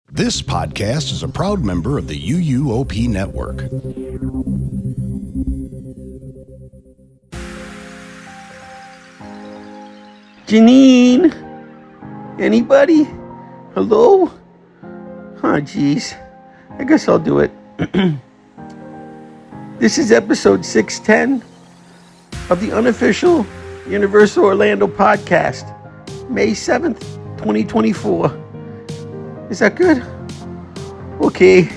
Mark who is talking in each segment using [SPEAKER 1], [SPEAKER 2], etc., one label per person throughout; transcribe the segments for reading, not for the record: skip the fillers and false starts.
[SPEAKER 1] This podcast is a proud member of the UUOP network.
[SPEAKER 2] Janine? Anybody? Hello? Oh, jeez. I guess I'll do it. This is episode 610 of the unofficial Universal Orlando podcast, May 7th, 2024. Is that good? Okay.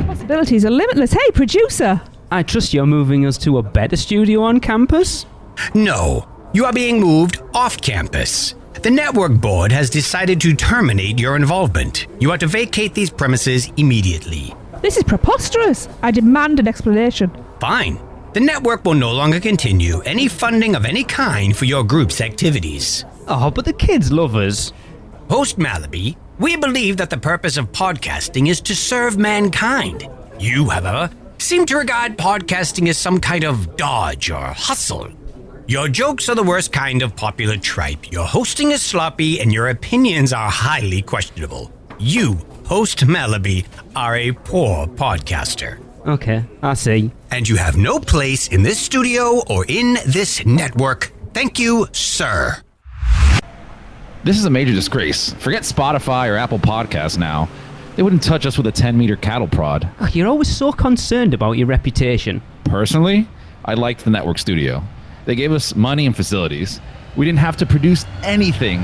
[SPEAKER 3] Possibilities are limitless. Hey, producer!
[SPEAKER 4] I trust you're moving us to a better studio on campus?
[SPEAKER 5] No, you are being moved off campus. The network board has decided to terminate your involvement. You are to vacate these premises immediately.
[SPEAKER 3] This is preposterous. I demand an explanation.
[SPEAKER 5] Fine. The network will no longer continue any funding of any kind for your group's activities.
[SPEAKER 4] Oh, but the kids love us.
[SPEAKER 5] Host Malaby, we believe that the purpose of podcasting is to serve mankind. You, however, seem to regard podcasting as some kind of dodge or hustle. Your jokes are the worst kind of popular tripe. Your hosting is sloppy and your opinions are highly questionable. You, Host Malaby, are a poor podcaster.
[SPEAKER 4] Okay, I see.
[SPEAKER 5] And you have no place in this studio or in this network. Thank you, sir.
[SPEAKER 6] This is a major disgrace. Forget Spotify or Apple Podcasts now. They wouldn't touch us with a 10-meter cattle prod.
[SPEAKER 4] Oh, you're always so concerned about your reputation.
[SPEAKER 6] Personally, I liked the network studio. They gave us money and facilities. We didn't have to produce anything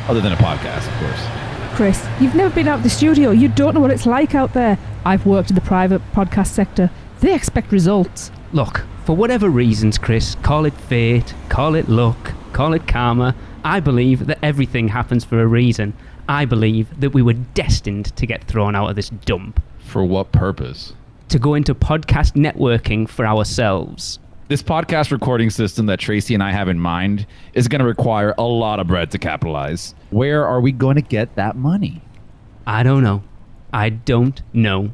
[SPEAKER 6] other than a podcast, of course.
[SPEAKER 3] Chris, you've never been out of the studio. You don't know what it's like out there. I've worked in the private podcast sector. They expect results.
[SPEAKER 4] Look, for whatever reasons, Chris, call it fate, call it luck, call it karma, I believe that everything happens for a reason. I believe that we were destined to get thrown out of this dump.
[SPEAKER 6] For what purpose?
[SPEAKER 4] To go into podcast networking for ourselves.
[SPEAKER 6] This podcast recording system that Tracy and I have in mind is going to require a lot of bread to capitalize. Where are we going to get that money?
[SPEAKER 4] I don't know. I don't know.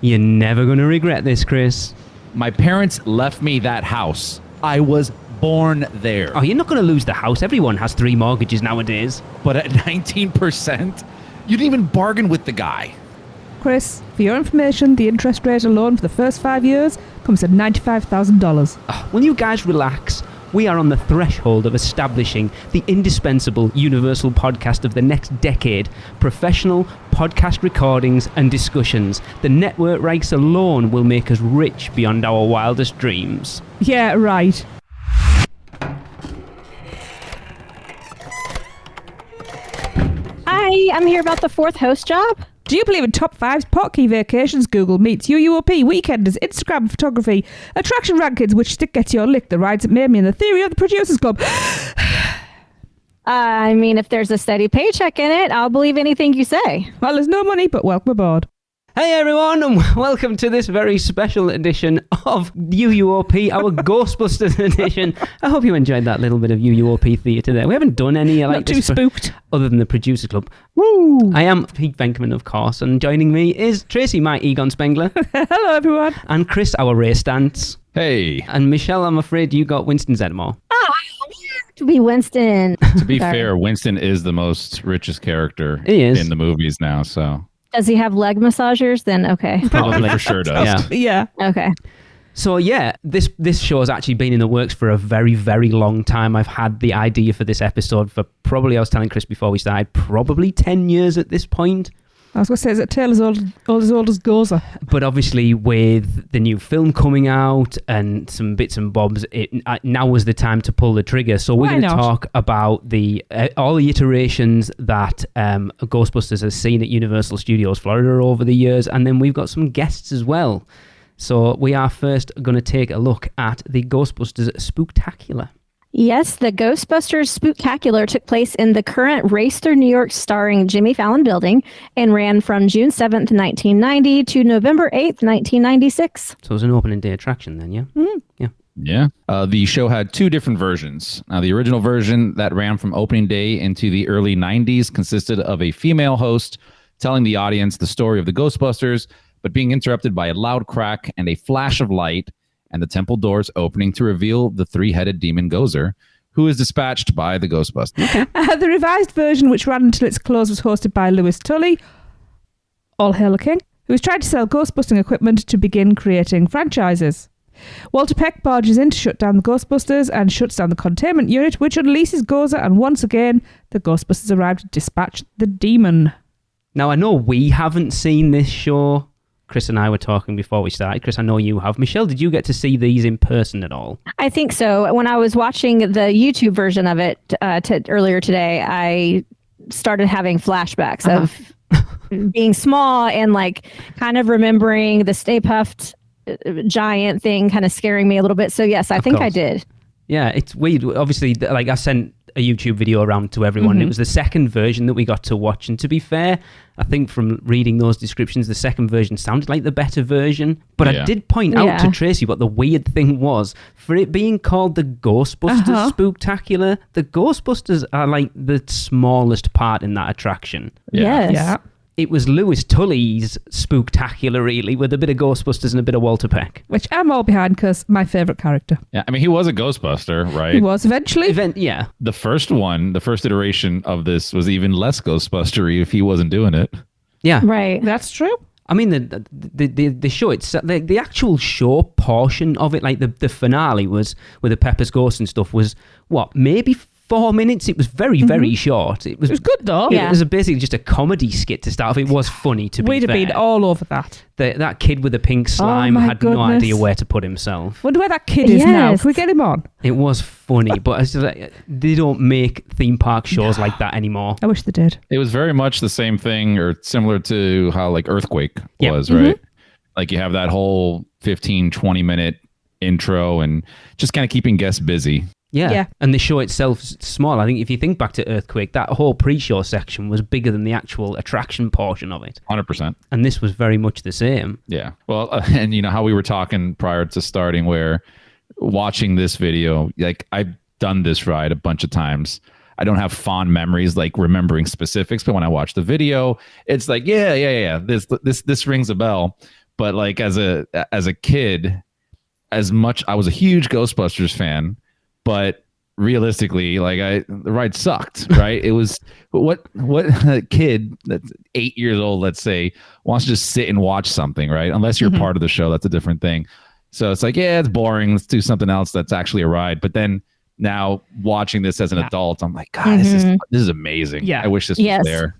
[SPEAKER 4] You're never going to regret this, Chris.
[SPEAKER 6] My parents left me that house. I was born there.
[SPEAKER 4] Oh, you're not going to lose the house. Everyone has 3 mortgages nowadays.
[SPEAKER 6] But at 19%, you didn't even bargain with the guy.
[SPEAKER 3] Chris, for your information, the interest rate alone for the first 5 years comes at $95,000.
[SPEAKER 4] Oh, will you guys relax? We are on the threshold of establishing the indispensable universal podcast of the next decade. Professional podcast recordings and discussions. The network rights alone will make us rich beyond our wildest dreams.
[SPEAKER 3] Yeah, right.
[SPEAKER 7] Hi, I'm here about the 4th host job.
[SPEAKER 3] Do you believe in top 5s, Potkey vacations, Google Meets, UUOP, weekenders, Instagram photography, attraction rankings, which stick gets your lick, the rides that made me, and the theory of the Producers Club?
[SPEAKER 7] I mean, if there's a steady paycheck in it, I'll believe anything you say.
[SPEAKER 3] Well, there's no money, but welcome aboard.
[SPEAKER 4] Hey everyone, and welcome to this very special edition of UUOP, our Ghostbusters edition. I hope you enjoyed that little bit of UUOP theatre there. We haven't done any like
[SPEAKER 3] Not too
[SPEAKER 4] this
[SPEAKER 3] spooked.
[SPEAKER 4] Other than the Producer Club.
[SPEAKER 3] Woo!
[SPEAKER 4] I am Pete Venkman, of course, and joining me is Tracy, my Egon Spengler.
[SPEAKER 3] Hello, everyone.
[SPEAKER 4] And Chris, our Ray Stantz.
[SPEAKER 6] Hey.
[SPEAKER 4] And Michelle, I'm afraid you got Winston Zedmore.
[SPEAKER 7] Oh, to be Winston.
[SPEAKER 6] To be fair, Winston is the most richest character
[SPEAKER 4] He is.
[SPEAKER 6] in the movies now, so...
[SPEAKER 7] Does he have leg massagers? Then okay.
[SPEAKER 6] Probably for sure does.
[SPEAKER 4] Yeah.
[SPEAKER 3] Yeah.
[SPEAKER 7] Okay.
[SPEAKER 4] So yeah, this show has actually been in the works for a very, very long time. I've had the idea for this episode for probably, I was telling Chris before we started, probably 10 years at this point.
[SPEAKER 3] I was going to say, is it tale as old as Gozer?
[SPEAKER 4] But obviously with the new film coming out and some bits and bobs, now was the time to pull the trigger. So we're going to talk about the all the iterations that Ghostbusters has seen at Universal Studios Florida over the years. And then we've got some guests as well. So we are first going to take a look at the Ghostbusters Spooktacular.
[SPEAKER 7] Yes, the Ghostbusters Spooktacular took place in the current Race Through New York starring Jimmy Fallon building and ran from June 7th, 1990 to November 8th, 1996.
[SPEAKER 4] So it was an opening day attraction then, yeah? Mm. Yeah.
[SPEAKER 6] Yeah. The show had two different versions. Now, the original version that ran from opening day into the early 90s consisted of a female host telling the audience the story of the Ghostbusters, but being interrupted by a loud crack and a flash of light and the temple doors opening to reveal the three-headed demon Gozer, who is dispatched by the Ghostbusters.
[SPEAKER 3] The revised version, which ran until its close, was hosted by Louis Tully, all hail the king, who was trying to sell ghostbusting equipment to begin creating franchises. Walter Peck barges in to shut down the Ghostbusters and shuts down the containment unit, which unleashes Gozer, and once again, the Ghostbusters arrive to dispatch the demon.
[SPEAKER 4] Now, I know we haven't seen this show. Chris and I were talking before we started. Chris, I know you have. Michelle, did you get to see these in person at all?
[SPEAKER 7] I think so. When I was watching the YouTube version of it earlier today, I started having flashbacks of being small and like kind of remembering the Stay Puft giant thing kind of scaring me a little bit. So yes, I think I did.
[SPEAKER 4] Yeah, it's weird. Obviously, like I sent a YouTube video around to everyone. It was the second version that we got to watch. And to be fair, I think from reading those descriptions, the second version sounded like the better version. But I did point out to Tracy what the weird thing was. For it being called the Ghostbusters Spooktacular, the Ghostbusters are like the smallest part in that attraction.
[SPEAKER 7] Yes.
[SPEAKER 3] Yeah.
[SPEAKER 4] It was Louis Tully's Spooktacular, really, with a bit of Ghostbusters and a bit of Walter Peck.
[SPEAKER 3] Which I'm all behind because my favourite character.
[SPEAKER 6] Yeah, I mean, he was a Ghostbuster, right?
[SPEAKER 3] He was eventually.
[SPEAKER 4] Yeah.
[SPEAKER 6] The first one, the first iteration of this was even less Ghostbustery if he wasn't doing it.
[SPEAKER 4] Yeah.
[SPEAKER 7] Right.
[SPEAKER 3] That's true.
[SPEAKER 4] I mean, the show, the actual show portion of it, like the finale was, with the Pepper's Ghost and stuff, was, what, maybe 4 minutes? It was very, very short. It was
[SPEAKER 3] good, though.
[SPEAKER 4] It was basically just a comedy skit to start off. It was funny, to be fair.
[SPEAKER 3] We'd have been all over that.
[SPEAKER 4] That kid with the pink slime had no idea where to put himself.
[SPEAKER 3] Wonder where that kid is now. Can we get him on?
[SPEAKER 4] It was funny, but it's just like, they don't make theme park shows like that anymore.
[SPEAKER 3] I wish they did.
[SPEAKER 6] It was very much the same thing, or similar to how like Earthquake was, right? Like you have that whole 15, 20-minute intro and just kind of keeping guests busy.
[SPEAKER 4] Yeah. And the show itself is small. I think if you think back to Earthquake, that whole pre-show section was bigger than the actual attraction portion of it.
[SPEAKER 6] 100%.
[SPEAKER 4] And this was very much the same.
[SPEAKER 6] Yeah. Well, and you know how we were talking prior to starting, where watching this video, like I've done this ride a bunch of times. I don't have fond memories like remembering specifics, but when I watch the video, it's like, yeah. This rings a bell. But like as a kid, as much I was a huge Ghostbusters fan. But realistically, like the ride sucked, right? It was what a kid that's 8 years old, let's say, wants to just sit and watch something, right? Unless you're part of the show, that's a different thing. So it's like, yeah, it's boring. Let's do something else that's actually a ride. But then now watching this as an adult, I'm like, God, this is amazing. Yeah, I wish this was there.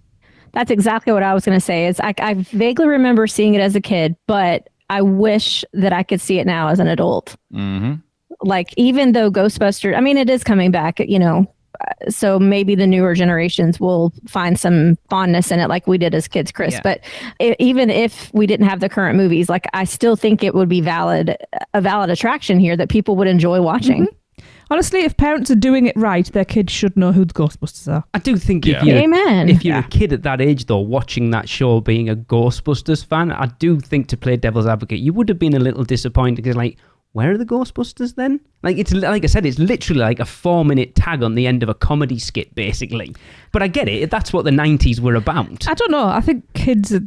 [SPEAKER 7] That's exactly what I was going to say. Is I vaguely remember seeing it as a kid, but I wish that I could see it now as an adult. Mm-hmm. Like, even though Ghostbusters, I mean, it is coming back, you know, so maybe the newer generations will find some fondness in it like we did as kids, Chris. Yeah. But even if we didn't have the current movies, like, I still think it would be a valid attraction here that people would enjoy watching. Mm-hmm.
[SPEAKER 3] Honestly, if parents are doing it right, their kids should know who the Ghostbusters are.
[SPEAKER 4] I do think if you're a kid at that age, though, watching that show, being a Ghostbusters fan, I do think, to play devil's advocate, you would have been a little disappointed because, like, where are the Ghostbusters then? Like, it's like I said, it's literally like a 4-minute tag on the end of a comedy skit, basically. But I get it. That's what the 90s were about.
[SPEAKER 3] I don't know. I think kids at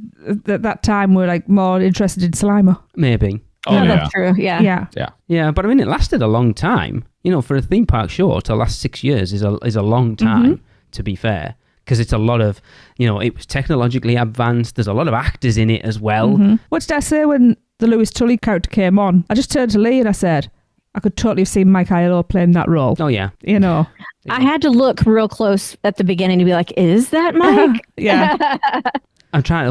[SPEAKER 3] that time were like more interested in Slimer.
[SPEAKER 4] Maybe.
[SPEAKER 6] Oh, yeah.
[SPEAKER 7] That's true. Yeah.
[SPEAKER 4] But I mean, it lasted a long time. You know, for a theme park show to last 6 years is a long time, to be fair. Because it's a lot of, you know, it was technologically advanced. There's a lot of actors in it as well. Mm-hmm.
[SPEAKER 3] What did I say when the Louis Tully character came on? I just turned to Lee and I said, I could totally have seen Mike Aiello playing that role.
[SPEAKER 4] Oh, yeah.
[SPEAKER 3] You know.
[SPEAKER 7] I had to look real close at the beginning to be like, is that Mike?
[SPEAKER 3] Yeah.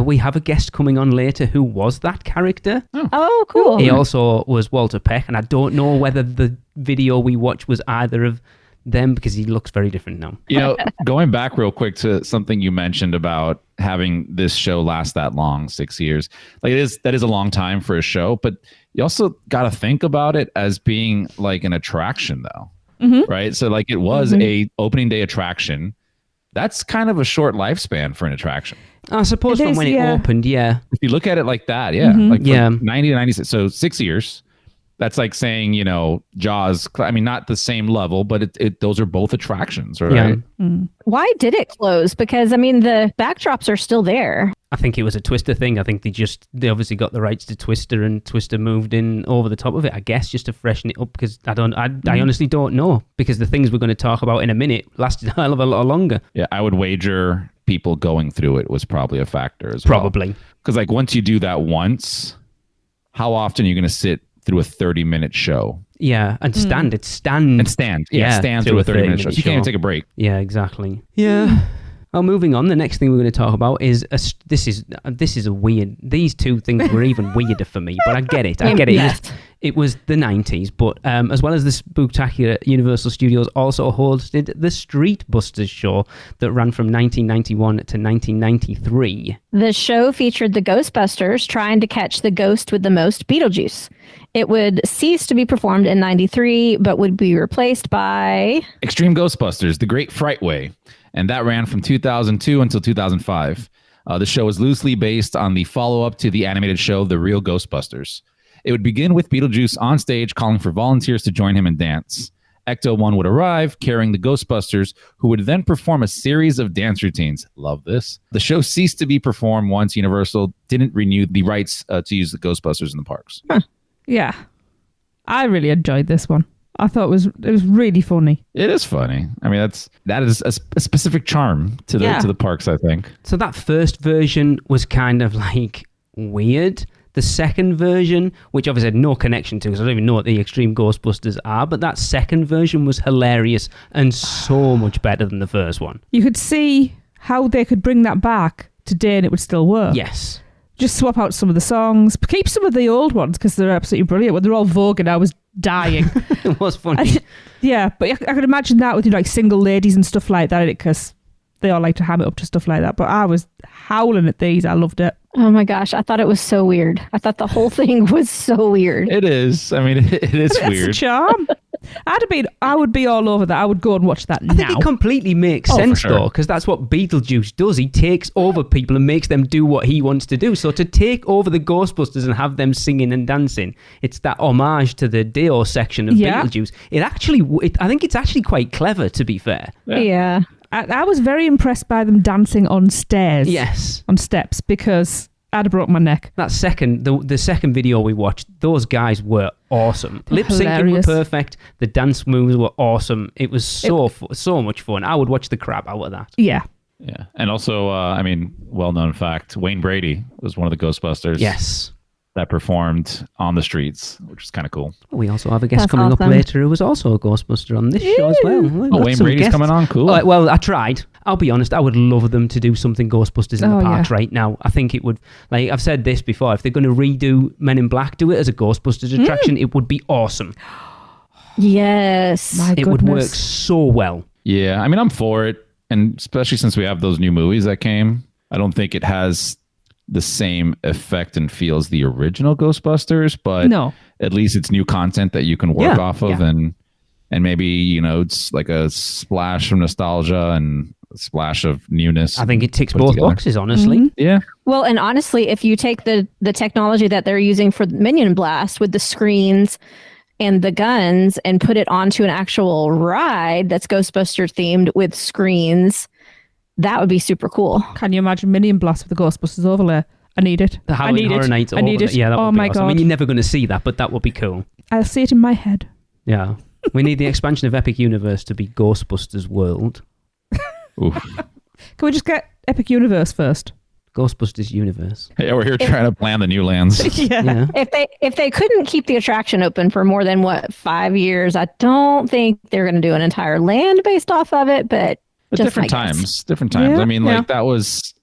[SPEAKER 4] We have a guest coming on later who was that character.
[SPEAKER 7] Oh, cool.
[SPEAKER 4] He also was Walter Peck, and I don't know whether the video we watched was either of them, because he looks very different now.
[SPEAKER 6] You know, going back real quick to something you mentioned about having this show last that long, 6 years, like that is a long time for a show, but you also got to think about it as being like an attraction, though. right? So like it was a opening day attraction. That's kind of a short lifespan for an attraction.
[SPEAKER 4] I suppose from when it opened, yeah.
[SPEAKER 6] If you look at it like that, like 90 to 96, so 6 years. That's like saying, you know, Jaws. I mean, not the same level, but those are both attractions, right?
[SPEAKER 4] Yeah.
[SPEAKER 7] Why did it close? Because I mean, the backdrops are still there.
[SPEAKER 4] I think it was a Twister thing. I think they obviously got the rights to Twister, and Twister moved in over the top of it, I guess, just to freshen it up. Because I honestly don't know, because the things we're going to talk about in a minute lasted a hell of a lot longer.
[SPEAKER 6] Yeah, I would wager people going through it was probably a factor as well. Probably. Because like once you do that once, how often are you going to sit through a 30-minute show?
[SPEAKER 4] Yeah, and stand. It's stand.
[SPEAKER 6] And stand. Yeah, stand through a 30-minute show. So you can't even take a break.
[SPEAKER 4] Yeah, exactly. Yeah. Well, moving on, the next thing we're going to talk about is this is a weird. These two things were even weirder for me, but I get it.
[SPEAKER 7] Yes.
[SPEAKER 4] It was the 90s, but as well as the Spooktacular, Universal Studios also hosted the Street Busters show that ran from 1991 to 1993.
[SPEAKER 7] The show featured the Ghostbusters trying to catch the ghost with the most Beetlejuice. It would cease to be performed in 93, but would be replaced by
[SPEAKER 6] Extreme Ghostbusters, The Great Fright Way. And that ran from 2002 until 2005. The show is loosely based on the follow-up to the animated show, The Real Ghostbusters. It would begin with Beetlejuice on stage calling for volunteers to join him and dance. Ecto-1 would arrive carrying the Ghostbusters, who would then perform a series of dance routines. Love this. The show ceased to be performed once Universal didn't renew the rights to use the Ghostbusters in the parks.
[SPEAKER 3] Huh. Yeah. I really enjoyed this one. I thought it was really funny.
[SPEAKER 6] It is funny. I mean, that is a specific charm to the parks, I think.
[SPEAKER 4] So that first version was kind of like weird. The second version, which obviously had no connection to, because I don't even know what the Extreme Ghostbusters are, but that second version was hilarious and so much better than the first one.
[SPEAKER 3] You could see how they could bring that back today and it would still work.
[SPEAKER 4] Yes.
[SPEAKER 3] Just swap out some of the songs, keep some of the old ones because they're absolutely brilliant. When they're all Vogue and I was dying.
[SPEAKER 4] It was funny.
[SPEAKER 3] Yeah, but I could imagine that with like single ladies and stuff like that, because they all like to ham it up to stuff like that. But I was howling at these. I loved it.
[SPEAKER 7] Oh my gosh, I thought it was so weird. I thought the whole thing was so weird.
[SPEAKER 6] It is. I mean, it is weird.
[SPEAKER 3] It's a charm. I would be all over that. I would go and watch that now.
[SPEAKER 4] I think it completely makes sense, though, because that's what Beetlejuice does. He takes over people and makes them do what he wants to do. So to take over the Ghostbusters and have them singing and dancing, it's that homage to the Dio section of Beetlejuice. I think it's actually quite clever, to be fair.
[SPEAKER 7] Yeah.
[SPEAKER 3] I was very impressed by them dancing on stairs.
[SPEAKER 4] Yes.
[SPEAKER 3] On steps, because I'd have broke my neck.
[SPEAKER 4] That the second video we watched, those guys were awesome. Lip syncing were perfect. The dance moves were awesome. It was so much fun. I would watch the crap out of that.
[SPEAKER 3] Yeah.
[SPEAKER 6] Yeah. And also, I mean, well-known fact, Wayne Brady was one of the Ghostbusters.
[SPEAKER 4] Yes.
[SPEAKER 6] That performed on the streets, which is kind of cool.
[SPEAKER 4] We also have a guest coming up later who was also a Ghostbuster on this show as well.
[SPEAKER 6] Wayne Brady's coming on? Cool.
[SPEAKER 4] Well, I tried. I'll be honest, I would love them to do something Ghostbusters in the parks right now. I think it would, like I've said this before, if they're going to redo Men in Black, do it as a Ghostbusters attraction, it would be awesome.
[SPEAKER 7] Yes.
[SPEAKER 4] It would work so well.
[SPEAKER 6] Yeah, I mean, I'm for it. And especially since we have those new movies that came, I don't think it has the same effect and feel as the original Ghostbusters, but at least it's new content that you can work off of, and maybe, you know, it's like a splash of nostalgia and a splash of newness.
[SPEAKER 4] I think it ticks both boxes, honestly.
[SPEAKER 7] Mm-hmm. Yeah. Well, and honestly, if you take the technology that they're using for Minion Blast with the screens and the guns and put it onto an actual ride that's Ghostbuster themed with screens, that would be super cool.
[SPEAKER 3] Can you imagine Minion Blast with the Ghostbusters overlay? I need it.
[SPEAKER 4] The Halloween Horror Nights
[SPEAKER 3] I need it.
[SPEAKER 4] Yeah, that would be awesome.
[SPEAKER 3] God.
[SPEAKER 4] I mean, you're never going to see that, but that would be cool.
[SPEAKER 3] I'll see it in my head.
[SPEAKER 4] Yeah. We need the expansion of Epic Universe to be Ghostbusters World.
[SPEAKER 6] Oof.
[SPEAKER 3] Can we just get Epic Universe first?
[SPEAKER 4] Ghostbusters Universe.
[SPEAKER 6] Yeah, we're here trying to plan the new lands.
[SPEAKER 3] Yeah.
[SPEAKER 7] If they couldn't keep the attraction open for more than 5 years, I don't think they're going to do an entire land based off of it, but
[SPEAKER 6] different times.
[SPEAKER 3] Yeah,
[SPEAKER 6] I mean, like that was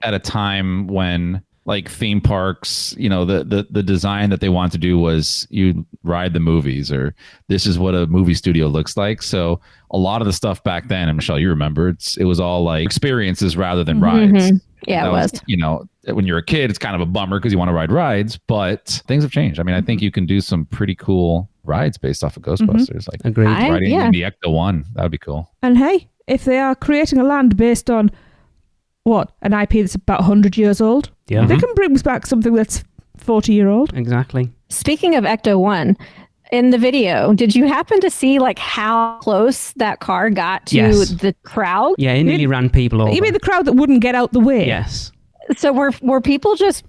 [SPEAKER 6] at a time when like theme parks, you know, the design that they want to do was you ride the movies, or this is what a movie studio looks like. So a lot of the stuff back then, and Michelle, you remember, it was all like experiences rather than rides.
[SPEAKER 7] Mm-hmm. Yeah, it was.
[SPEAKER 6] You know, when you're a kid, it's kind of a bummer because you want to ride rides, but things have changed. I mean, I think you can do some pretty cool rides based off of Ghostbusters. Like
[SPEAKER 4] Agreed.
[SPEAKER 6] riding in the Ecto-1. That would be cool.
[SPEAKER 3] And hey, if they are creating a land based on an IP that's about 100 years old,
[SPEAKER 4] Yeah.
[SPEAKER 3] they can bring back something that's 40-year-old.
[SPEAKER 4] Exactly.
[SPEAKER 7] Speaking of Ecto-1, in the video, did you happen to see like how close that car got to the crowd?
[SPEAKER 4] Yeah, it nearly ran people over.
[SPEAKER 3] You mean the crowd that wouldn't get out the way?
[SPEAKER 4] Yes.
[SPEAKER 7] So were people just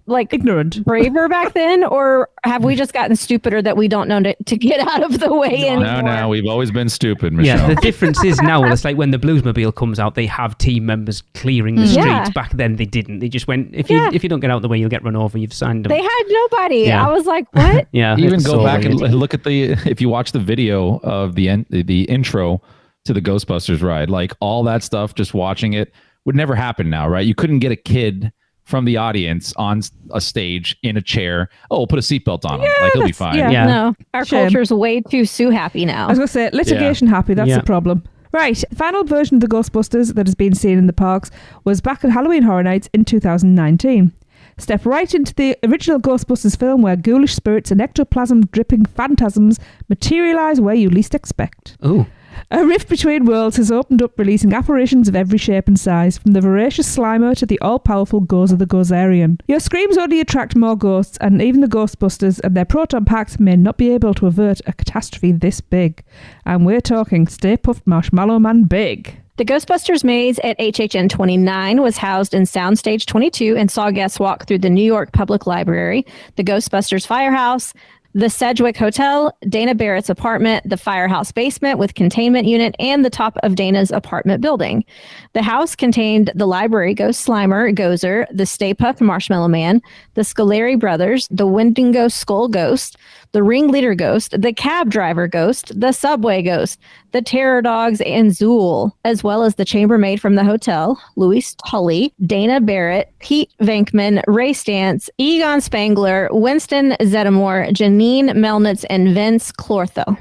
[SPEAKER 7] like
[SPEAKER 3] ignorant,
[SPEAKER 7] braver back then, or have we just gotten stupider that we don't know to get out of the way anymore?
[SPEAKER 6] No, we've always been stupid, Michelle.
[SPEAKER 4] Yeah, the difference is now, it's like when the Bluesmobile comes out, they have team members clearing the streets. Back then they didn't. They just went, if you don't get out the way, you'll get run over. You've signed them.
[SPEAKER 7] They had nobody.
[SPEAKER 4] Yeah.
[SPEAKER 7] I was like, what?
[SPEAKER 6] Yeah. Even go back and look at if you watch the video of the intro to the Ghostbusters ride, like all that stuff, just watching it would never happen now, right? You couldn't get a kid from the audience on a stage in a chair. Oh, we'll put a seatbelt on him. Like he'll be fine.
[SPEAKER 3] Yeah.
[SPEAKER 7] No, our culture's way too Sue happy now.
[SPEAKER 3] I was going to say, litigation happy, that's the problem. Right, the final version of the Ghostbusters that has been seen in the parks was back at Halloween Horror Nights in 2019. Step right into the original Ghostbusters film where ghoulish spirits and ectoplasm-dripping phantasms materialise where you least expect.
[SPEAKER 4] Ooh.
[SPEAKER 3] A rift between worlds has opened up, releasing apparitions of every shape and size, from the voracious Slimer to the all-powerful Gozer the Gozerian. Your screams only attract more ghosts, and even the Ghostbusters and their proton packs may not be able to avert a catastrophe this big. And we're talking Stay Puft Marshmallow Man big.
[SPEAKER 7] The Ghostbusters maze at HHN 29 was housed in Soundstage 22 and saw guests walk through the New York Public Library, the Ghostbusters Firehouse, the Sedgwick Hotel, Dana Barrett's apartment, the firehouse basement with containment unit, and the top of Dana's apartment building. The house contained the library ghost Slimer, Gozer, the Stay Puft Marshmallow Man, the Scoleri brothers, the Wendigo Skull Ghost, the Ringleader Ghost, the Cab Driver Ghost, the Subway Ghost, the Terror Dogs, and Zool, as well as the chambermaid from the hotel, Louise Tully, Dana Barrett, Pete Venkman, Ray Stantz, Egon Spangler, Winston Zeddemore, Janine Melnitz, and Vince Clortho.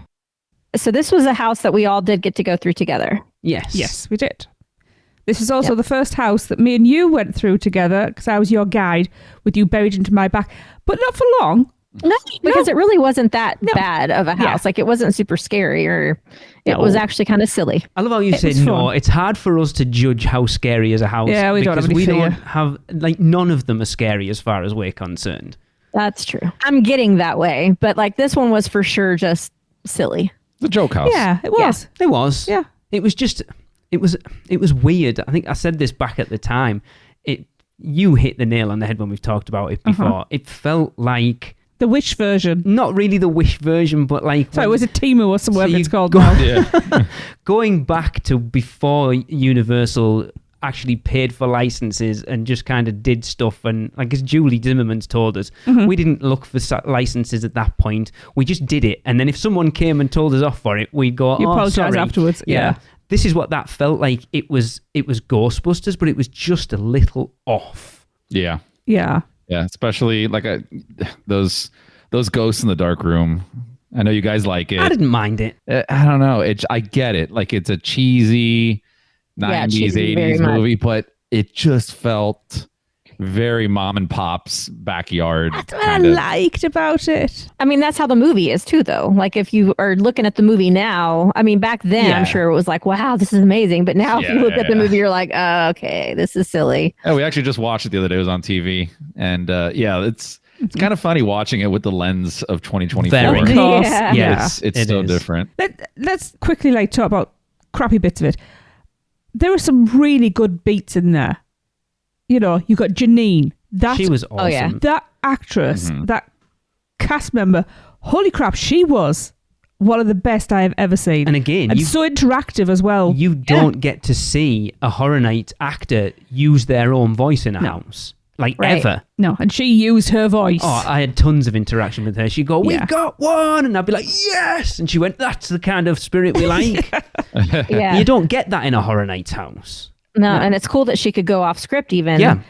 [SPEAKER 7] So this was a house that we all did get to go through together.
[SPEAKER 4] Yes.
[SPEAKER 3] Yes, we did. This is also the first house that me and you went through together, because I was your guide with you buried into my back, but not for long.
[SPEAKER 7] No, because it really wasn't that bad of a house. Like it wasn't super scary, or it was actually kind of silly.
[SPEAKER 4] I love how you said no. It's hard for us to judge how scary is a house.
[SPEAKER 3] Yeah, we don't have any fear.
[SPEAKER 4] Don't have, like, none of them are scary as far as we're concerned.
[SPEAKER 7] That's true. I'm getting that way, but like this one was for sure just silly.
[SPEAKER 6] The joke house.
[SPEAKER 3] Yeah, it was.
[SPEAKER 4] Yeah, it was.
[SPEAKER 3] Yeah.
[SPEAKER 4] It was just, it was weird. I think I said this back at the time. You hit the nail on the head when we've talked about it before. It felt like
[SPEAKER 3] the Wish version.
[SPEAKER 4] Not really the Wish version, but like...
[SPEAKER 3] So it was a Timu or somewhere it's called.
[SPEAKER 4] Going back to before Universal actually paid for licenses and just kind of did stuff, and like as Julie Zimmerman's told us, we didn't look for licenses at that point. We just did it, and then if someone came and told us off for it, we'd go,
[SPEAKER 3] you apologise
[SPEAKER 4] sorry.
[SPEAKER 3] afterwards. Yeah.
[SPEAKER 4] This is what that felt like. It was Ghostbusters, but it was just a little off.
[SPEAKER 6] Yeah.
[SPEAKER 3] Yeah.
[SPEAKER 6] Yeah, especially like those ghosts in the dark room. I know you guys like it.
[SPEAKER 4] I didn't mind it.
[SPEAKER 6] I don't know. I get it. Like it's a cheesy 90s, 80s movie, but it just felt very mom and pop's backyard.
[SPEAKER 3] That's what I liked about it.
[SPEAKER 7] I mean, that's how the movie is too, though. Like if you are looking at the movie now, I mean, back then I'm sure it was like, wow, this is amazing. But now if you look at the movie, you're like, oh, okay, this is silly.
[SPEAKER 6] Yeah, we actually just watched it the other day. It was on TV. And it's kind of funny watching it with the lens of 2024.
[SPEAKER 4] Very
[SPEAKER 3] close.
[SPEAKER 6] Yeah, it's so different.
[SPEAKER 3] Let's quickly talk about crappy bits of it. There are some really good beats in there. You know, you got Janine.
[SPEAKER 4] She was awesome.
[SPEAKER 7] Oh, yeah.
[SPEAKER 3] That actress, that cast member, holy crap, she was one of the best I have ever seen.
[SPEAKER 4] And again,
[SPEAKER 3] and so interactive as well.
[SPEAKER 4] You don't get to see a Horror Night actor use their own voice in a house. Like, ever.
[SPEAKER 3] No, and she used her voice.
[SPEAKER 4] Oh, I had tons of interaction with her. She'd go, we've got one. And I'd be like, yes. And she went, that's the kind of spirit we like.
[SPEAKER 7] Yeah.
[SPEAKER 4] You don't get that in a Horror Night house.
[SPEAKER 7] No, and it's cool that she could go off script even,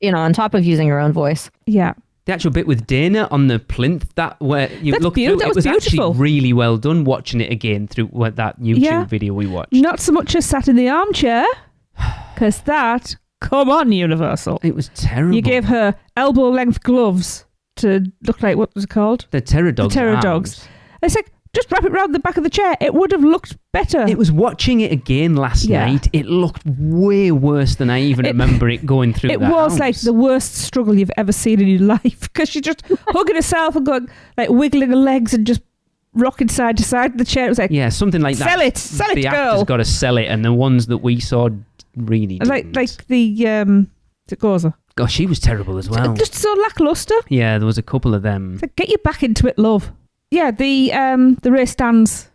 [SPEAKER 7] on top of using her own voice.
[SPEAKER 3] Yeah.
[SPEAKER 4] The actual bit with Dana on the plinth, that where you look through,
[SPEAKER 3] that
[SPEAKER 4] it was
[SPEAKER 3] beautiful.
[SPEAKER 4] actually really well done watching it again through that YouTube video we watched.
[SPEAKER 3] Not so much as sat in the armchair, because come on, Universal.
[SPEAKER 4] It was terrible.
[SPEAKER 3] You gave her elbow-length gloves to look like, what was it called?
[SPEAKER 4] The Terror Dogs.
[SPEAKER 3] The Terror Dogs. It's like, just wrap it around the back of the chair. It would have looked better.
[SPEAKER 4] It was watching it again last night. It looked way worse than I even remember it going through. It was
[SPEAKER 3] like the worst struggle you've ever seen in your life, because she's just hugging herself and going, like, wiggling her legs and just rocking side to side in the chair. It was like,
[SPEAKER 4] yeah, something like
[SPEAKER 3] sell
[SPEAKER 4] that.
[SPEAKER 3] Sell it,
[SPEAKER 4] the
[SPEAKER 3] girl.
[SPEAKER 4] The actor's got to sell it, and the ones that we saw really didn't.
[SPEAKER 3] Like the Goza.
[SPEAKER 4] Gosh, she was terrible as well.
[SPEAKER 3] Just so lackluster.
[SPEAKER 4] Yeah, there was a couple of them.
[SPEAKER 3] It's like, get you back into it, love. Yeah, the Ray Stantz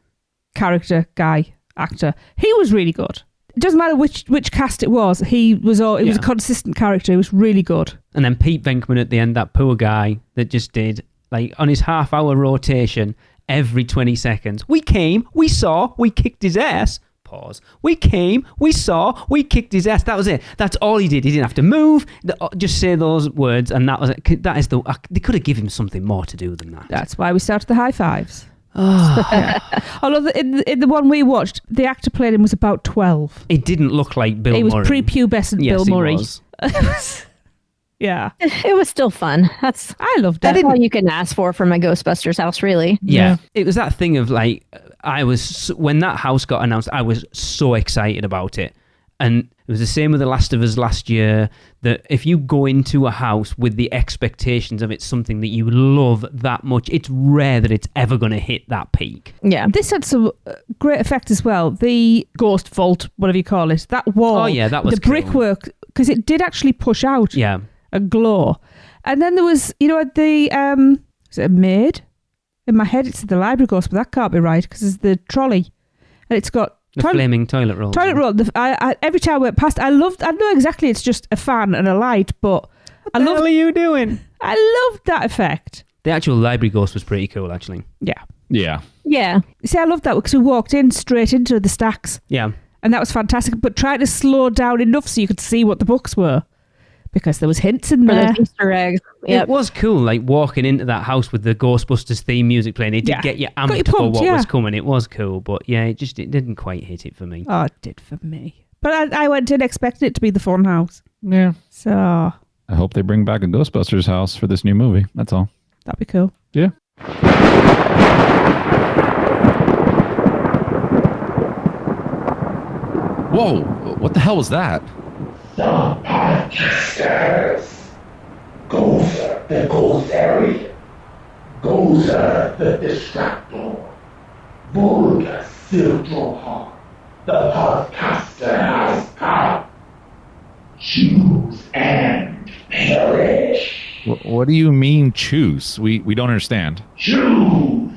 [SPEAKER 3] actor, he was really good. It doesn't matter which cast it was. It was a consistent character. It was really good.
[SPEAKER 4] And then Pete Venkman at the end, that poor guy that just did, like, on his half-hour rotation, every 20 seconds. We came, we saw, we kicked his ass. Pause. We came, we saw, we kicked his ass. That was it. That's all he did. He didn't have to move, just say those words, and that was it. That is they could have given him something more to do than that.
[SPEAKER 3] That's why we started the high fives. Yeah. Although in the one we watched, the actor playing him was about 12.
[SPEAKER 4] It didn't look like Bill Murray.
[SPEAKER 3] He was prepubescent Bill Murray.
[SPEAKER 4] Was.
[SPEAKER 3] Yeah.
[SPEAKER 7] It was still fun.
[SPEAKER 3] I loved it.
[SPEAKER 7] That's all you can ask for from a Ghostbusters house, really.
[SPEAKER 4] Yeah. It was that thing of, like, when that house got announced, I was so excited about it. And it was the same with The Last of Us last year, that if you go into a house with the expectations of it's something that you love that much, it's rare that it's ever going to hit that peak.
[SPEAKER 3] Yeah. This had some great effect as well. The ghost vault, whatever you call it, that wall.
[SPEAKER 4] Oh, yeah, that was
[SPEAKER 3] the
[SPEAKER 4] cool.
[SPEAKER 3] brickwork, because it did actually push out.
[SPEAKER 4] Yeah.
[SPEAKER 3] A glow. And then there was, is it a maid? In my head, it's the library ghost, but that can't be right, because it's the trolley. And it's got
[SPEAKER 4] flaming toilet roll.
[SPEAKER 3] Toilet roll. Every time I went past, I know exactly it's just a fan and a light, but
[SPEAKER 4] what the hell are you doing?
[SPEAKER 3] I loved that effect.
[SPEAKER 4] The actual library ghost was pretty cool, actually.
[SPEAKER 3] Yeah.
[SPEAKER 6] Yeah.
[SPEAKER 7] Yeah.
[SPEAKER 3] See, I loved that because we walked in straight into the stacks.
[SPEAKER 4] Yeah.
[SPEAKER 3] And that was fantastic, but trying to slow down enough so you could see what the books were, because there was hints in there.
[SPEAKER 7] Those Easter eggs. Yep.
[SPEAKER 4] It was cool, like walking into that house with the Ghostbusters theme music playing. It did get you amped for what was coming. It was cool, but yeah, it didn't quite hit it for me.
[SPEAKER 3] Oh, it did for me. But I went in expecting it to be the fun house.
[SPEAKER 6] Yeah.
[SPEAKER 3] So
[SPEAKER 6] I hope they bring back a Ghostbusters house for this new movie. That's all.
[SPEAKER 3] That'd be cool.
[SPEAKER 6] Yeah. Whoa! What the hell was that?
[SPEAKER 8] The podcasters. Gozer the Gozeri. Gozer the Distractor. Vulgar Siltroha. The podcaster has come. Choose and perish.
[SPEAKER 6] What do you mean choose? We don't understand.
[SPEAKER 8] Choose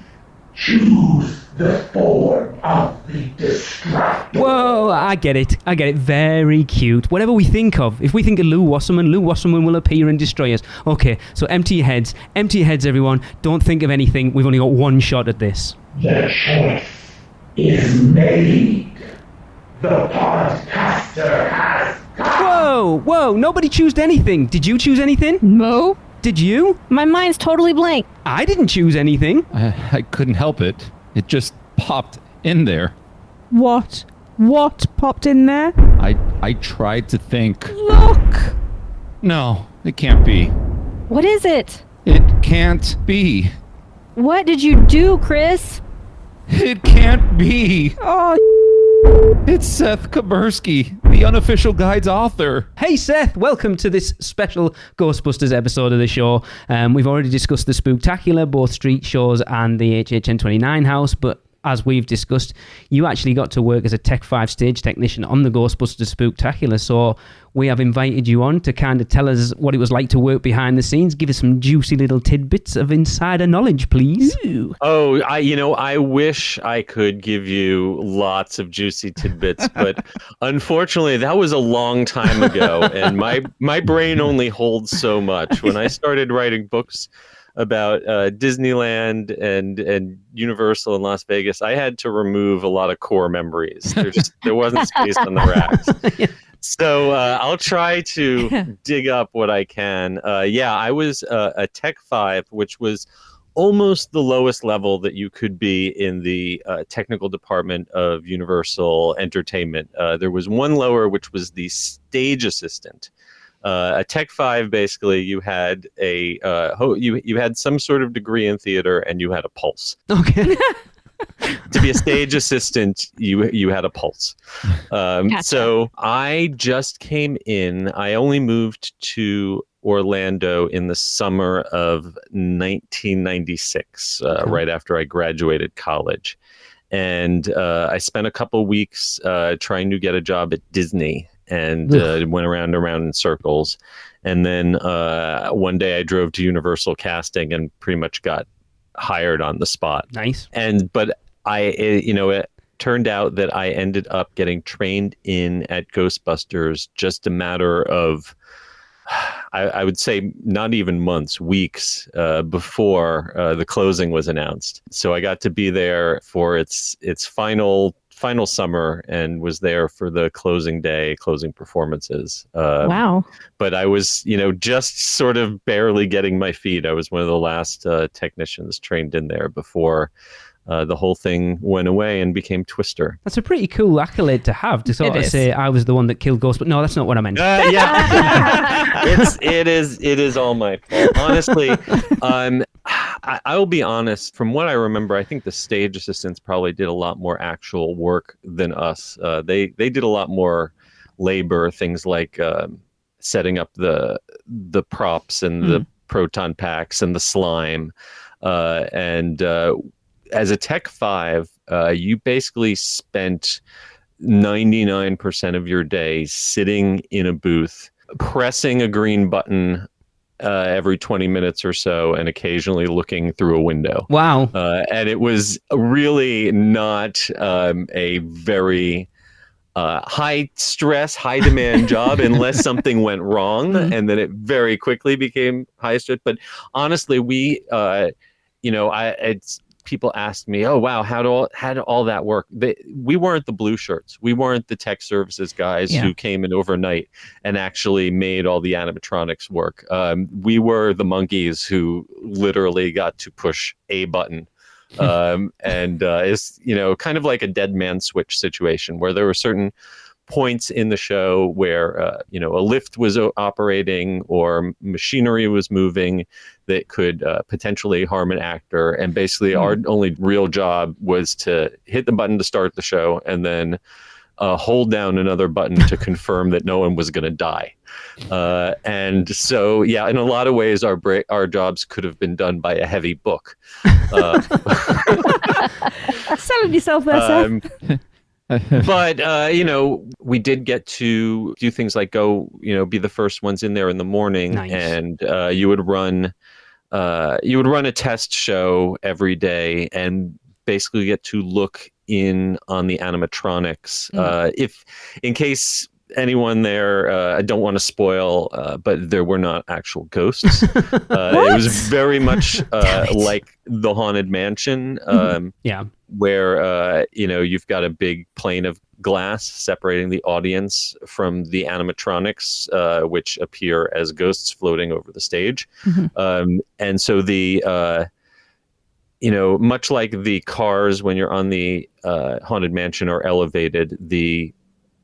[SPEAKER 8] the form of the Distractor.
[SPEAKER 4] Whoa, I get it. Very cute. Whatever we think of. If we think of Lou Wasserman will appear and destroy us. Okay, so empty your heads. Empty your heads, everyone. Don't think of anything. We've only got one shot at this.
[SPEAKER 8] The choice is made. The podcaster has come.
[SPEAKER 4] Whoa, nobody chose anything. Did you choose anything?
[SPEAKER 3] No.
[SPEAKER 4] Did you?
[SPEAKER 7] My mind's totally blank.
[SPEAKER 4] I didn't choose anything.
[SPEAKER 6] I couldn't help it. It just popped in there.
[SPEAKER 3] What popped in there?
[SPEAKER 6] I tried to think.
[SPEAKER 3] Look.
[SPEAKER 6] No, it can't be.
[SPEAKER 7] What is it?
[SPEAKER 6] It can't be.
[SPEAKER 7] What did you do, Chris?
[SPEAKER 6] It can't be.
[SPEAKER 3] Oh,
[SPEAKER 6] it's Seth Kubersky, the unofficial guide's author.
[SPEAKER 4] Hey Seth, welcome to this special Ghostbusters episode of the show. We've already discussed the Spooktacular, both street shows and the HHN29 house, but as we've discussed, you actually got to work as a Tech 5 stage technician on the Ghostbusters Spooktacular, so we have invited you on to kind of tell us what it was like to work behind the scenes. Give us some juicy little tidbits of insider knowledge, please.
[SPEAKER 3] Ooh.
[SPEAKER 9] Oh, I wish I could give you lots of juicy tidbits, but unfortunately that was a long time ago, and my brain only holds so much. When I started writing books about Disneyland and Universal in Las Vegas, I had to remove a lot of core memories. There wasn't space on the racks. Yeah. So I'll try to dig up what I can. I was a Tech 5, which was almost the lowest level that you could be in the technical department of Universal Entertainment. There was one lower, which was the stage assistant. A Tech 5, basically, you had you had some sort of degree in theater, and you had a pulse.
[SPEAKER 4] Okay.
[SPEAKER 9] To be a stage assistant, you had a pulse.
[SPEAKER 7] Gotcha.
[SPEAKER 9] So I just came in. I only moved to Orlando in the summer of 1996, right after I graduated college. And I spent a couple weeks trying to get a job at Disney, and went around in circles. And then one day I drove to Universal Casting and pretty much got hired on the spot.
[SPEAKER 4] Nice.
[SPEAKER 9] But it turned out that I ended up getting trained in at Ghostbusters just a matter of, I would say, not even months, weeks before the closing was announced. So I got to be there for its final summer, and was there for the closing performances.
[SPEAKER 7] Wow.
[SPEAKER 9] But I was, just sort of barely getting my feet. I was one of the last technicians trained in there before the whole thing went away and became Twister.
[SPEAKER 4] That's a pretty cool accolade to have, to sort of say I was the one that killed Ghost. But no, that's not what I meant.
[SPEAKER 9] Yeah, it is all my fault. Honestly, I'll be honest. From what I remember, I think the stage assistants probably did a lot more actual work than us. They did a lot more labor, things like setting up the props and the proton packs and the slime, and as a Tech 5, you basically spent 99% of your day sitting in a booth, pressing a green button every 20 minutes or so, and occasionally looking through a window.
[SPEAKER 4] Wow.
[SPEAKER 9] And it was really not a very high stress, high demand job unless something went wrong, and then it very quickly became high stress. But honestly, people asked me, "Oh wow, how did all that work?" We weren't the blue shirts. We weren't the tech services guys who came in overnight and actually made all the animatronics work. We were the monkeys who literally got to push a button, and it's kind of like a dead man switch situation where there were certain points in the show where a lift was operating or machinery was moving that could potentially harm an actor, and basically our only real job was to hit the button to start the show and then hold down another button to confirm that no one was going to die. And so in a lot of ways our jobs could have been done by a heavy book.
[SPEAKER 3] Selling yourself there, Seth.
[SPEAKER 9] But we did get to do things like go be the first ones in there in the morning. Nice. And you would run a test show every day and basically get to look in on the animatronics. If in case anyone there, I don't want to spoil, but there were not actual ghosts. It was very much like the Haunted Mansion, where you've got a big plane of glass separating the audience from the animatronics, which appear as ghosts floating over the stage. And so the much like the cars when you're on the Haunted Mansion are elevated, the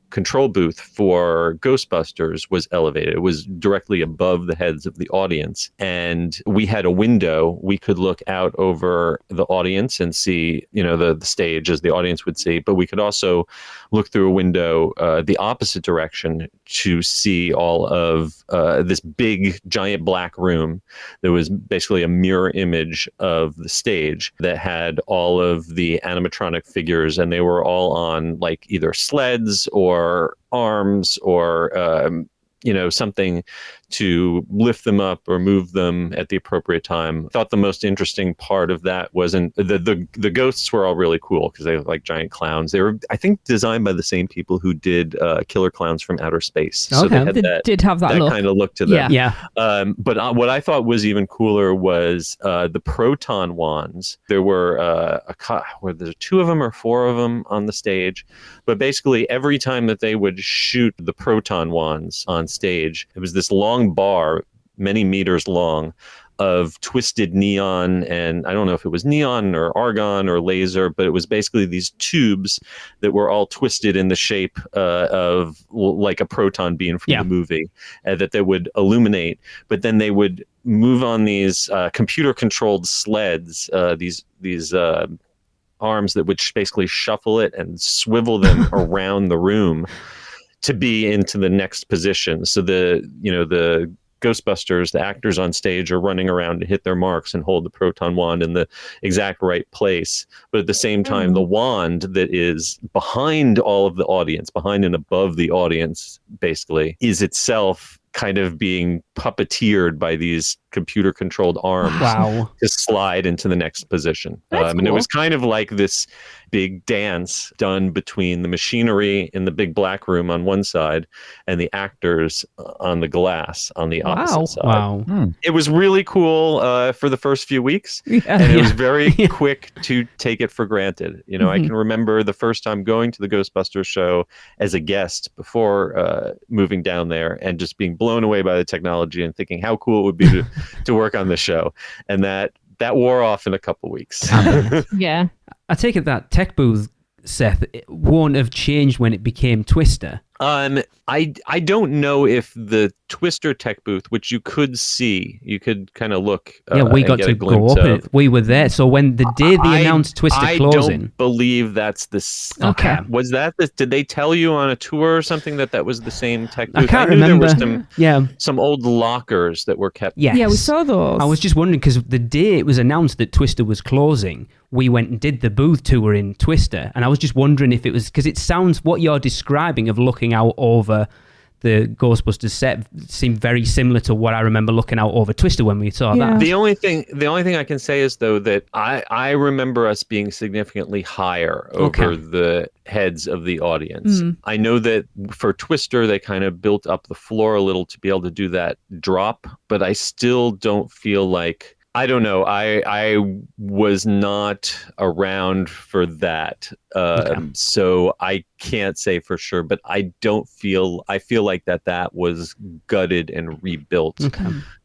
[SPEAKER 9] control booth for Ghostbusters was elevated. It was directly above the heads of the audience, and we had a window. We could look out over the audience and see, the stage as the audience would see, but we could also look through a window the opposite direction to see all of this big giant black room that was basically a mirror image of the stage that had all of the animatronic figures, and they were all on like either sleds or arms or something to lift them up or move them at the appropriate time. I thought the most interesting part of that wasn't the ghosts were all really cool because they look like giant clowns. They were, I think, designed by the same people who did Killer Clowns from Outer Space. So they
[SPEAKER 3] did have that look.
[SPEAKER 9] kind of look to them.
[SPEAKER 3] Yeah.
[SPEAKER 9] But what I thought was even cooler was the proton wands. There were were there 2 of them or 4 of them on the stage, but basically every time that they would shoot the proton wands on stage, it was this long bar, many meters long, of twisted neon, and I don't know if it was neon or argon or laser, but it was basically these tubes that were all twisted in the shape of like a proton beam from the movie, that they would illuminate, but then they would move on these computer-controlled sleds, these arms that would basically shuffle it and swivel them around the room to be into the next position. So the Ghostbusters, the actors on stage, are running around to hit their marks and hold the proton wand in the exact right place. But at the same time, the wand that is behind all of the audience, behind and above the audience, basically, is itself kind of being puppeteered by these computer-controlled arms to slide into the next position. And it was kind of like this big dance done between the machinery in the big black room on one side and the actors on the glass on the opposite side. It was really cool for the first few weeks, and it was very quick to take it for granted. You know, I can remember the first time going to the Ghostbusters show as a guest before moving down there and just being blown away by the technology and thinking how cool it would be to work on the show. And that wore off in a couple weeks.
[SPEAKER 7] Yeah.
[SPEAKER 4] I take it that tech booth, Seth, it won't have changed when it became Twister.
[SPEAKER 9] I don't know if the Twister tech booth, which you could see, you could kind of look.
[SPEAKER 4] We got to go up it. We were there. So when the day they announced Twister closing,
[SPEAKER 9] I don't believe that's the.
[SPEAKER 4] Okay.
[SPEAKER 9] Was that the? Did they tell you on a tour or something that was the same tech booth?
[SPEAKER 4] I can't remember.
[SPEAKER 9] There were some old lockers that were kept.
[SPEAKER 4] Yes.
[SPEAKER 3] Yeah, we saw those.
[SPEAKER 4] I was just wondering because the day it was announced that Twister was closing, we went and did the booth tour in Twister, and I was just wondering if it was because it sounds what you're describing of looking out over the Ghostbusters set seemed very similar to what I remember looking out over Twister when we saw that.
[SPEAKER 9] The only thing I can say is though that I remember us being significantly higher over the heads of the audience. I know that for Twister they kind of built up the floor a little to be able to do that drop, but I still don't feel like. I don't know. I was not around for that. So I can't say for sure, but I feel like that was gutted and rebuilt.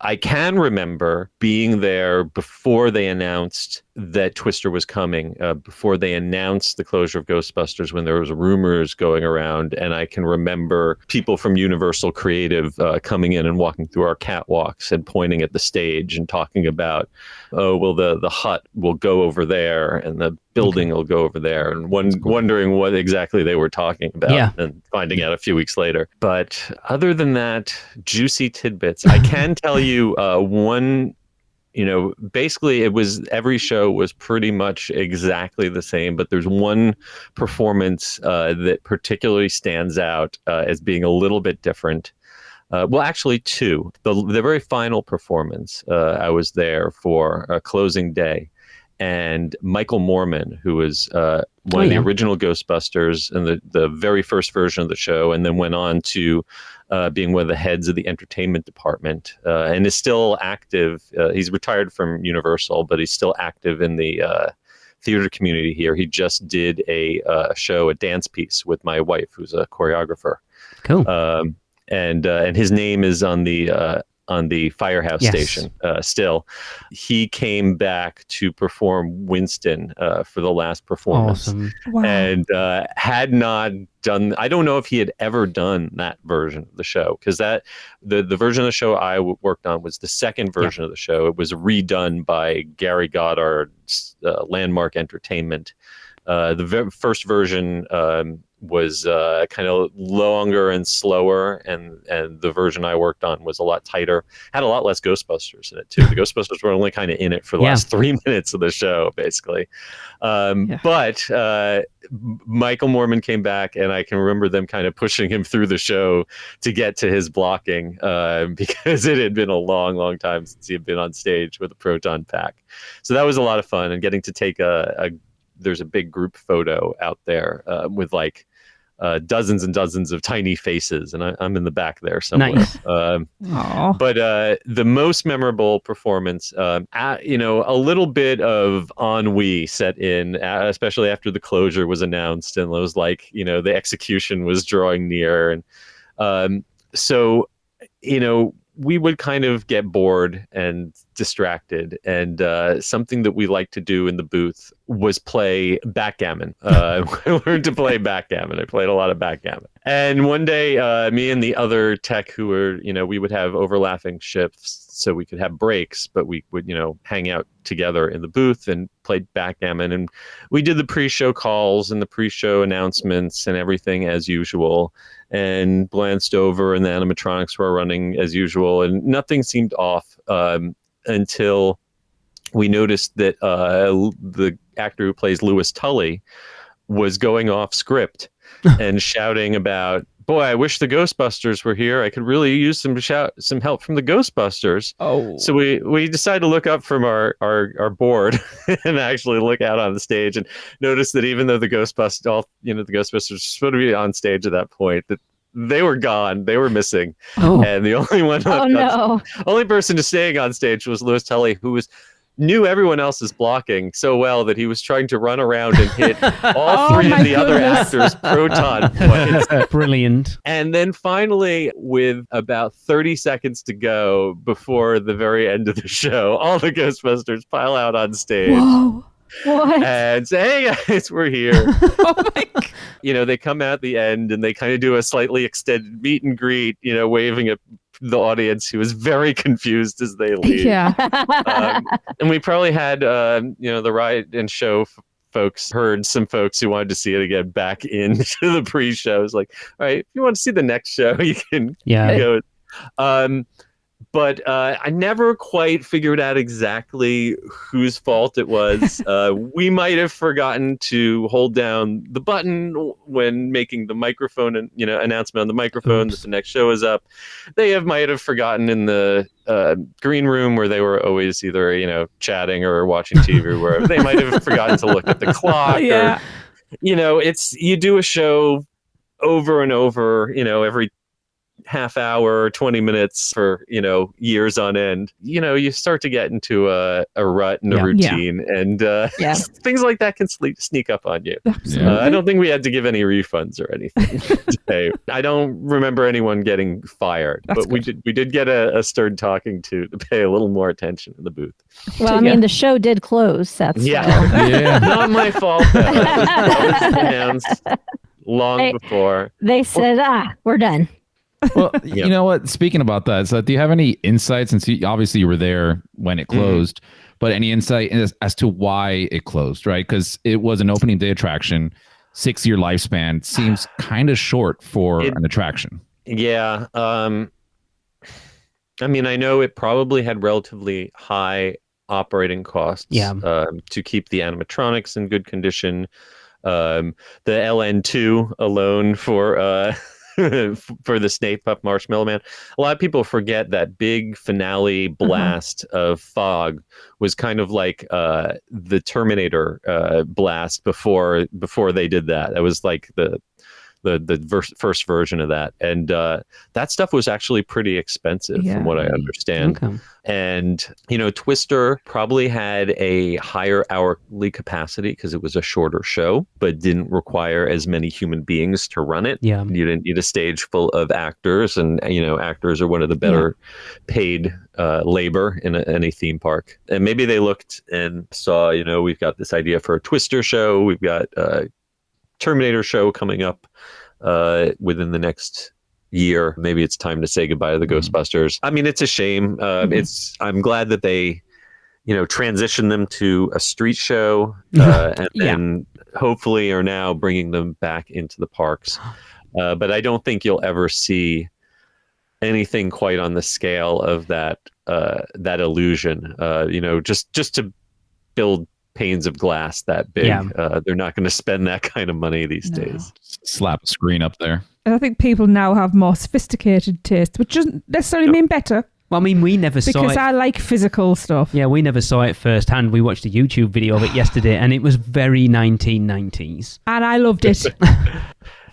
[SPEAKER 9] I can remember being there before they announced that Twister was coming, before they announced the closure of Ghostbusters, when there was rumors going around. And I can remember people from Universal Creative coming in and walking through our catwalks and pointing at the stage and talking about, oh, well, the hut will go over there and the building will go over there, and wondering what exactly they were talking about and finding out a few weeks later. But other than that, juicy tidbits. I can tell you one, basically every show was pretty much exactly the same, but there's one performance that particularly stands out as being a little bit different. Well, actually two. The very final performance, I was there for a closing day. And Michael Moorman, who was one of the original Ghostbusters in the very first version of the show, and then went on to being one of the heads of the entertainment department, and is still active. He's retired from Universal, but he's still active in the theater community here. He just did a show, a dance piece with my wife, who's a choreographer.
[SPEAKER 4] Cool.
[SPEAKER 9] And his name is on the Firehouse station still. He came back to perform Winston for the last performance.
[SPEAKER 4] Awesome.
[SPEAKER 3] Wow.
[SPEAKER 9] And had not done, I don't know if he had ever done that version of the show, because the version of the show I worked on was the second version of the show. It was redone by Gary Goddard's Landmark Entertainment. The first version was kind of longer and slower, and the version I worked on was a lot tighter, had a lot less Ghostbusters in it too. The Ghostbusters were only kind of in it for the last 3 minutes of the show, basically. But Michael Moorman came back, and I can remember them kind of pushing him through the show to get to his blocking, because it had been a long time since he had been on stage with a proton pack. So that was a lot of fun, and getting to take there's a big group photo out there with like dozens and dozens of tiny faces, and I'm in the back there somewhere.
[SPEAKER 4] Nice.
[SPEAKER 9] But the most memorable performance, a little bit of ennui set in, especially after the closure was announced, and it was like, the execution was drawing near, and so we would kind of get bored and distracted. And something that we liked to do in the booth was play backgammon. I learned to play backgammon. I played a lot of backgammon. And one day, me and the other tech who were, we would have overlapping shifts so we could have breaks, but we would, hang out together in the booth and played backgammon. And we did the pre-show calls and the pre-show announcements and everything as usual, and glanced over and the animatronics were running as usual, and nothing seemed off until we noticed that the actor who plays Louis Tully was going off script and shouting about, boy, I wish the Ghostbusters were here. I could really use some help from the Ghostbusters. Oh. So we decided to look up from our board and actually look out on the stage and notice that even though the Ghostbusters, the Ghostbusters were supposed to be on stage at that point, that they were gone. They were missing. Oh. And the only one only person staying on stage was Louis Tully, who knew everyone else's blocking so well that he was trying to run around and hit all three of the other actors' proton points.
[SPEAKER 4] Brilliant.
[SPEAKER 9] And then finally, with about 30 seconds to go before the very end of the show, all the Ghostbusters pile out on stage.
[SPEAKER 3] Whoa. What?
[SPEAKER 9] And say, hey guys, we're here.
[SPEAKER 3] Oh my God.
[SPEAKER 9] They come out at the end and they kind of do a slightly extended meet and greet, waving at the audience, who was very confused as they leave.
[SPEAKER 3] Yeah.
[SPEAKER 9] And we probably had, the ride and show folks heard some folks who wanted to see it again back into the pre-show. It's like, all right, if you want to see the next show, you can go. But I never quite figured out exactly whose fault it was. We might have forgotten to hold down the button when making the microphone and announcement on the microphone that the next show is up. They might have forgotten in the green room where they were always either chatting or watching TV or wherever. They might have forgotten to look at the clock.
[SPEAKER 3] Yeah.
[SPEAKER 9] Or you do a show over and over. Every half hour, 20 minutes for, years on end, you start to get into a rut and a routine, and things like that can sneak up on you. I don't think we had to give any refunds or anything today. I don't remember anyone getting fired, but we did get a stern talking to pay a little more attention in the booth.
[SPEAKER 7] Well, I mean, the show did close, Seth.
[SPEAKER 9] Yeah. Not my fault. That was announced long before.
[SPEAKER 7] They said, we're done.
[SPEAKER 6] Well, you know what? Speaking about that, so do you have any insight, since obviously you were there when it closed, but any insight as to why it closed, right? Because it was an opening day attraction, 6-year lifespan seems kind of short for an attraction.
[SPEAKER 9] Yeah. I mean, I know it probably had relatively high operating costs to keep the animatronics in good condition. The LN2 alone for for the Snape Puff Marshmallow Man. A lot of people forget that big finale blast of fog was kind of like the Terminator blast before they did that. That was like the first version of that, and that stuff was actually pretty expensive from what I understand. Okay. And Twister probably had a higher hourly capacity because it was a shorter show, but didn't require as many human beings to run it. You didn't need a stage full of actors, and actors are one of the better paid labor in any theme park. And maybe they looked and saw, we've got this idea for a Twister show, we've got Terminator show coming up within the next year. Maybe it's time to say goodbye to the Ghostbusters. I mean, it's a shame. I'm glad that they, transitioned them to a street show and then hopefully are now bringing them back into the parks. But I don't think you'll ever see anything quite on the scale of that illusion. Just to build panes of glass that big. They're not going to spend that kind of money these days.
[SPEAKER 6] Slap a screen up there.
[SPEAKER 3] And I think people now have more sophisticated tastes, which doesn't necessarily mean better.
[SPEAKER 4] Well, I mean, we never saw it.
[SPEAKER 3] Because I like physical stuff.
[SPEAKER 4] Yeah, we never saw it firsthand. We watched a YouTube video of it yesterday, and it was very 1990s.
[SPEAKER 3] And I loved it.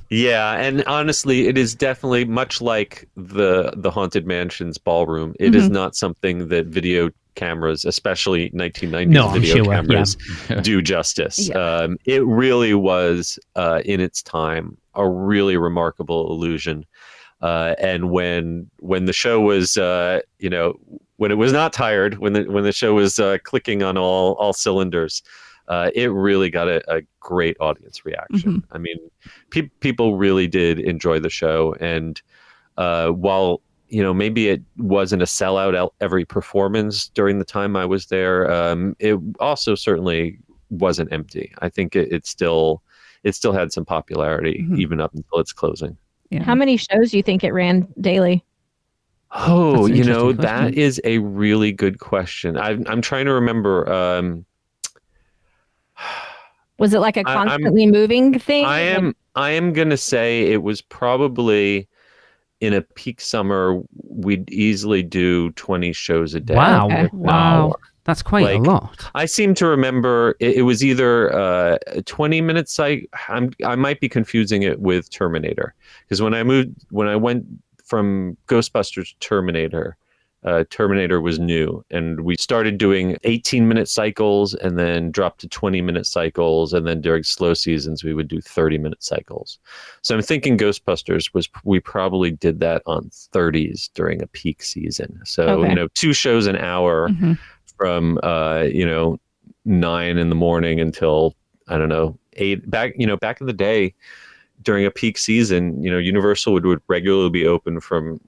[SPEAKER 9] Yeah, and honestly, it is definitely much like the Haunted Mansion's ballroom. It is not something that video cameras, especially 1990s video cameras, do justice. It really was, in its time, a really remarkable illusion. And when the show was, when it was not tired, when the show was clicking on all cylinders, it really got a great audience reaction. I mean, people really did enjoy the show, and while maybe it wasn't a sellout every performance during the time I was there, it also certainly wasn't empty. I think it still had some popularity even up until its closing.
[SPEAKER 7] Yeah. How many shows do you think it ran daily?
[SPEAKER 9] Oh, that is a really good question. I'm trying to remember.
[SPEAKER 7] Was it like a constantly moving thing?
[SPEAKER 9] I am gonna say it was probably, in a peak summer, we'd easily do 20 shows a day.
[SPEAKER 4] Wow.
[SPEAKER 7] Okay.
[SPEAKER 4] Wow. That's quite a lot.
[SPEAKER 9] I seem to remember it was either a 20-minute cycle. I might be confusing it with Terminator, because when I went from Ghostbusters to Terminator, Terminator was new, and we started doing 18-minute cycles and then dropped to 20-minute cycles, and then during slow seasons we would do 30-minute cycles. So I'm thinking Ghostbusters we probably did that on 30s during a peak season. So 2 shows an hour from 9 in the morning until, I don't know, 8. Back in the day during a peak season, Universal would regularly be open from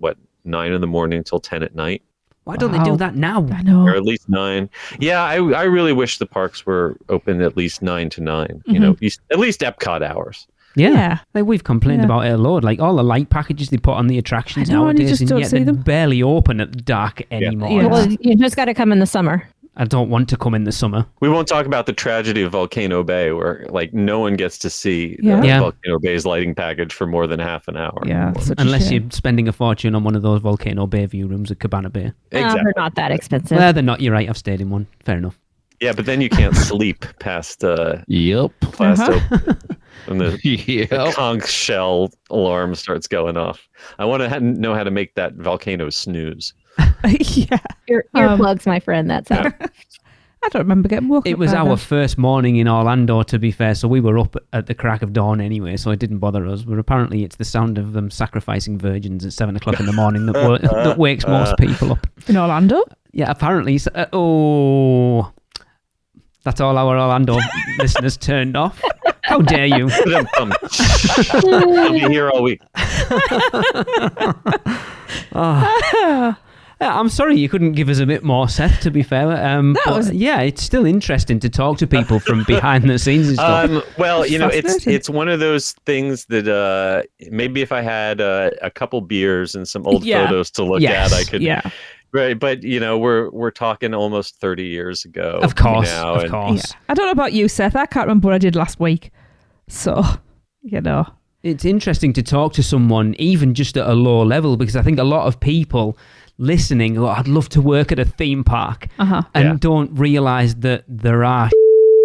[SPEAKER 9] 9 in the morning until 10 at night.
[SPEAKER 4] Why don't they do that now?
[SPEAKER 3] I know.
[SPEAKER 9] Or at least 9. Yeah, I really wish the parks were open at least 9 to 9. At least Epcot hours.
[SPEAKER 4] Yeah. Like, we've complained about it a lot. Like, all the light packages they put on the attractions nowadays, and yet they're barely open at dark anymore.
[SPEAKER 7] Yeah. Well, you just got to come in the summer.
[SPEAKER 4] I don't want to come in the summer.
[SPEAKER 9] We won't talk about the tragedy of Volcano Bay, where no one gets to see Volcano Bay's lighting package for more than half an hour.
[SPEAKER 3] Yeah,
[SPEAKER 4] unless you're spending a fortune on one of those Volcano Bay view rooms at Cabana Bay.
[SPEAKER 9] Exactly.
[SPEAKER 7] They're not that expensive.
[SPEAKER 4] Well, they're not. You're right. I've stayed in one. Fair enough.
[SPEAKER 9] Yeah, but then you can't sleep past when the conch shell alarm starts going off. I want to know how to make that volcano snooze.
[SPEAKER 3] Yeah.
[SPEAKER 7] Earplugs, my friend. That's how.
[SPEAKER 3] I don't remember getting woken up.
[SPEAKER 4] It was our first morning in Orlando, to be fair, so we were up at the crack of dawn anyway, so it didn't bother us. But apparently it's the sound of them sacrificing virgins at 7 o'clock in the morning that wakes most people up.
[SPEAKER 3] In Orlando?
[SPEAKER 4] Yeah, apparently. That's all our Orlando listeners turned off. How dare you?
[SPEAKER 9] I'll be here all week.
[SPEAKER 4] I'm sorry you couldn't give us a bit more, Seth, to be fair. It's still interesting to talk to people from behind the scenes and stuff.
[SPEAKER 9] It's one of those things that maybe if I had a couple beers and some old photos to look at, I could... Yeah. Right, but we're talking almost 30 years ago.
[SPEAKER 4] Of course, of course.
[SPEAKER 3] Yeah. I don't know about you, Seth. I can't remember what I did last week. So,
[SPEAKER 4] It's interesting to talk to someone, even just at a low level, because I think a lot of people listening, I'd love to work at a theme park, and don't realise that there are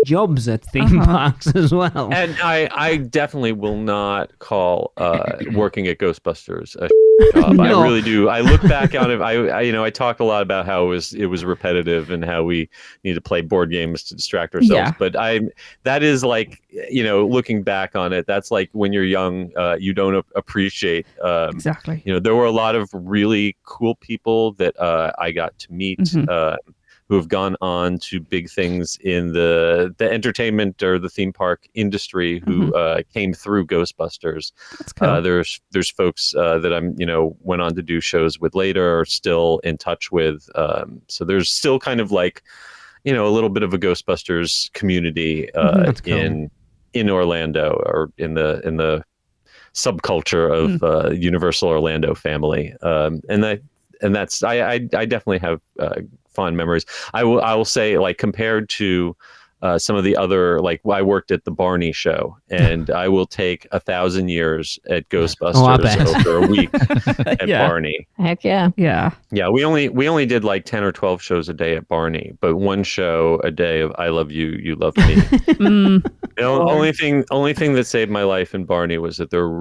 [SPEAKER 4] jobs at theme parks as well.
[SPEAKER 9] And I definitely will not call working at Ghostbusters a job. No. I really do. I look back on it. I talk a lot about how it was repetitive and how we need to play board games to distract ourselves. Yeah. But that is like, looking back on it, that's like when you're young, you don't appreciate.
[SPEAKER 3] Exactly.
[SPEAKER 9] There were a lot of really cool people that I got to meet. Who have gone on to big things in the entertainment or the theme park industry who came through Ghostbusters. That's cool. There's folks that I'm went on to do shows with later, or still in touch with. So there's still kind of like a little bit of a Ghostbusters community cool. in Orlando, or in the subculture of Universal Orlando family. And that's I definitely have fond memories. I will say, like, compared to some of the other, like, I worked at the Barney show, and I will take 1,000 years at Ghostbusters over a week at Barney.
[SPEAKER 7] Heck yeah.
[SPEAKER 3] Yeah.
[SPEAKER 9] Yeah. We only did like 10 or 12 shows a day at Barney, but one show a day of I Love You, You Love Me. Only thing that saved my life in Barney was that there were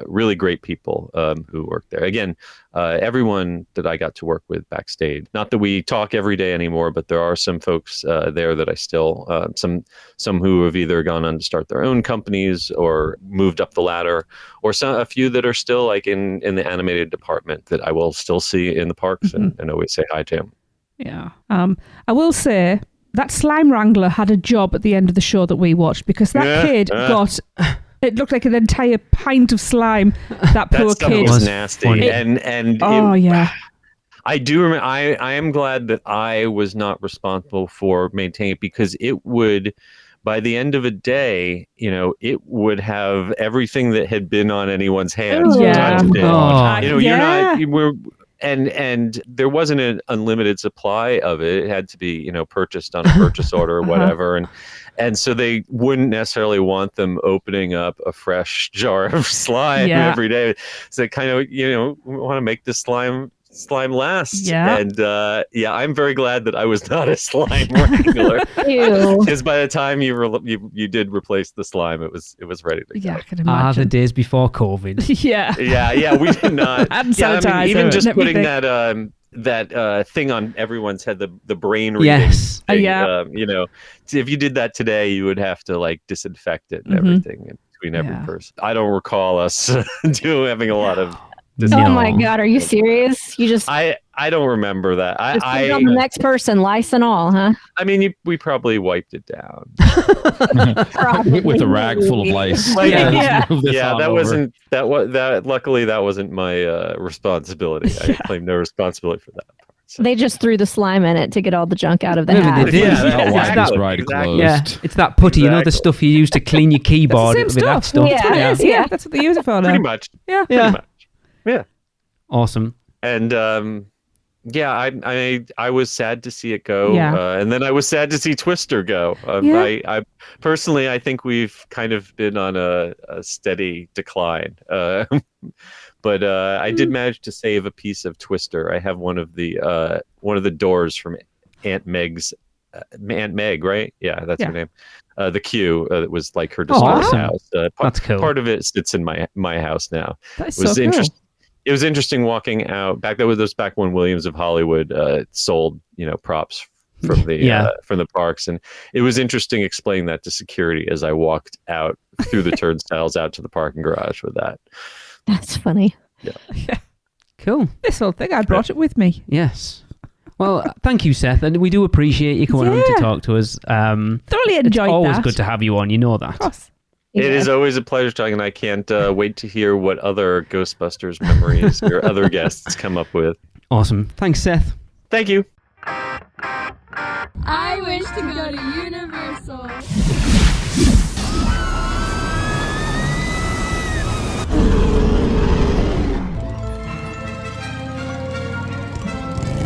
[SPEAKER 9] really great people who worked there. Again, everyone that I got to work with backstage. Not that we talk every day anymore, but there are some folks there that I still people. Some who have either gone on to start their own companies or moved up the ladder, or a few that are still like in the animated department that I will still see in the parks and always say hi to.
[SPEAKER 3] Yeah. I will say that slime wrangler had a job at the end of the show that we watched, because that kid got... It looked like an entire pint of slime. That poor kid
[SPEAKER 9] was nasty.
[SPEAKER 3] Yeah.
[SPEAKER 9] I do remember. I am glad that I was not responsible for maintaining it, because it would, by the end of a day, it would have everything that had been on anyone's hands.
[SPEAKER 3] Yeah.
[SPEAKER 9] And there wasn't an unlimited supply of it. It had to be, purchased on a purchase order or whatever. And so they wouldn't necessarily want them opening up a fresh jar of slime every day. So they kind of, we want to make this slime last.
[SPEAKER 3] Yeah.
[SPEAKER 9] And I'm very glad that I was not a slime wrangler. Because by the time you did replace the slime, it was ready to go.
[SPEAKER 3] Yeah, I can imagine.
[SPEAKER 4] The days before COVID.
[SPEAKER 9] Yeah, we did not. Even just putting that thing on everyone's head, the brain reading.
[SPEAKER 4] Yes.
[SPEAKER 9] Thing, if you did that today, you would have to like disinfect it and everything in between every person. I don't recall us having a lot of.
[SPEAKER 7] Oh my God, are you serious? You just
[SPEAKER 9] I don't remember that.
[SPEAKER 7] I on the next person, lice and all, huh?
[SPEAKER 9] I mean, we probably wiped it down
[SPEAKER 6] with a rag full of lice.
[SPEAKER 9] Luckily that wasn't my responsibility. I claim no responsibility for that. So.
[SPEAKER 7] They just threw the slime in it to get all the junk out of the house.
[SPEAKER 4] They did. It's that putty, the stuff you use to clean your keyboard with that stuff.
[SPEAKER 3] Yeah, that's what they use it for now.
[SPEAKER 9] Pretty much.
[SPEAKER 3] Yeah.
[SPEAKER 9] Pretty much. Yeah.
[SPEAKER 4] Awesome.
[SPEAKER 9] And I was sad to see it go. And then I was sad to see Twister go. I personally, I think we've kind of been on a steady decline. But I did manage to save a piece of Twister. I have one of the doors from Aunt Meg's Aunt Meg, right? Yeah, that's her name. The queue that was like her disguised house.
[SPEAKER 4] That's cool.
[SPEAKER 9] Part of it sits in my house now.
[SPEAKER 3] That's so cool.
[SPEAKER 9] It was interesting walking out back. That was back when Williams of Hollywood sold props from the parks, and it was interesting explaining that to security as I walked out through the turnstiles out to the parking garage with that.
[SPEAKER 7] That's funny.
[SPEAKER 3] Yeah.
[SPEAKER 4] Cool.
[SPEAKER 3] This whole thing, I brought it with me.
[SPEAKER 4] Yes. Well, thank you, Seth, and we do appreciate you coming on to talk to us.
[SPEAKER 3] Thoroughly enjoyed that.
[SPEAKER 4] It's always good to have you on. You know that.
[SPEAKER 3] Of course.
[SPEAKER 9] It is always a pleasure talking, and I can't wait to hear what other Ghostbusters memories your other guests come up with.
[SPEAKER 4] Awesome. Thanks, Seth.
[SPEAKER 9] Thank you.
[SPEAKER 10] I wish to go to Universal.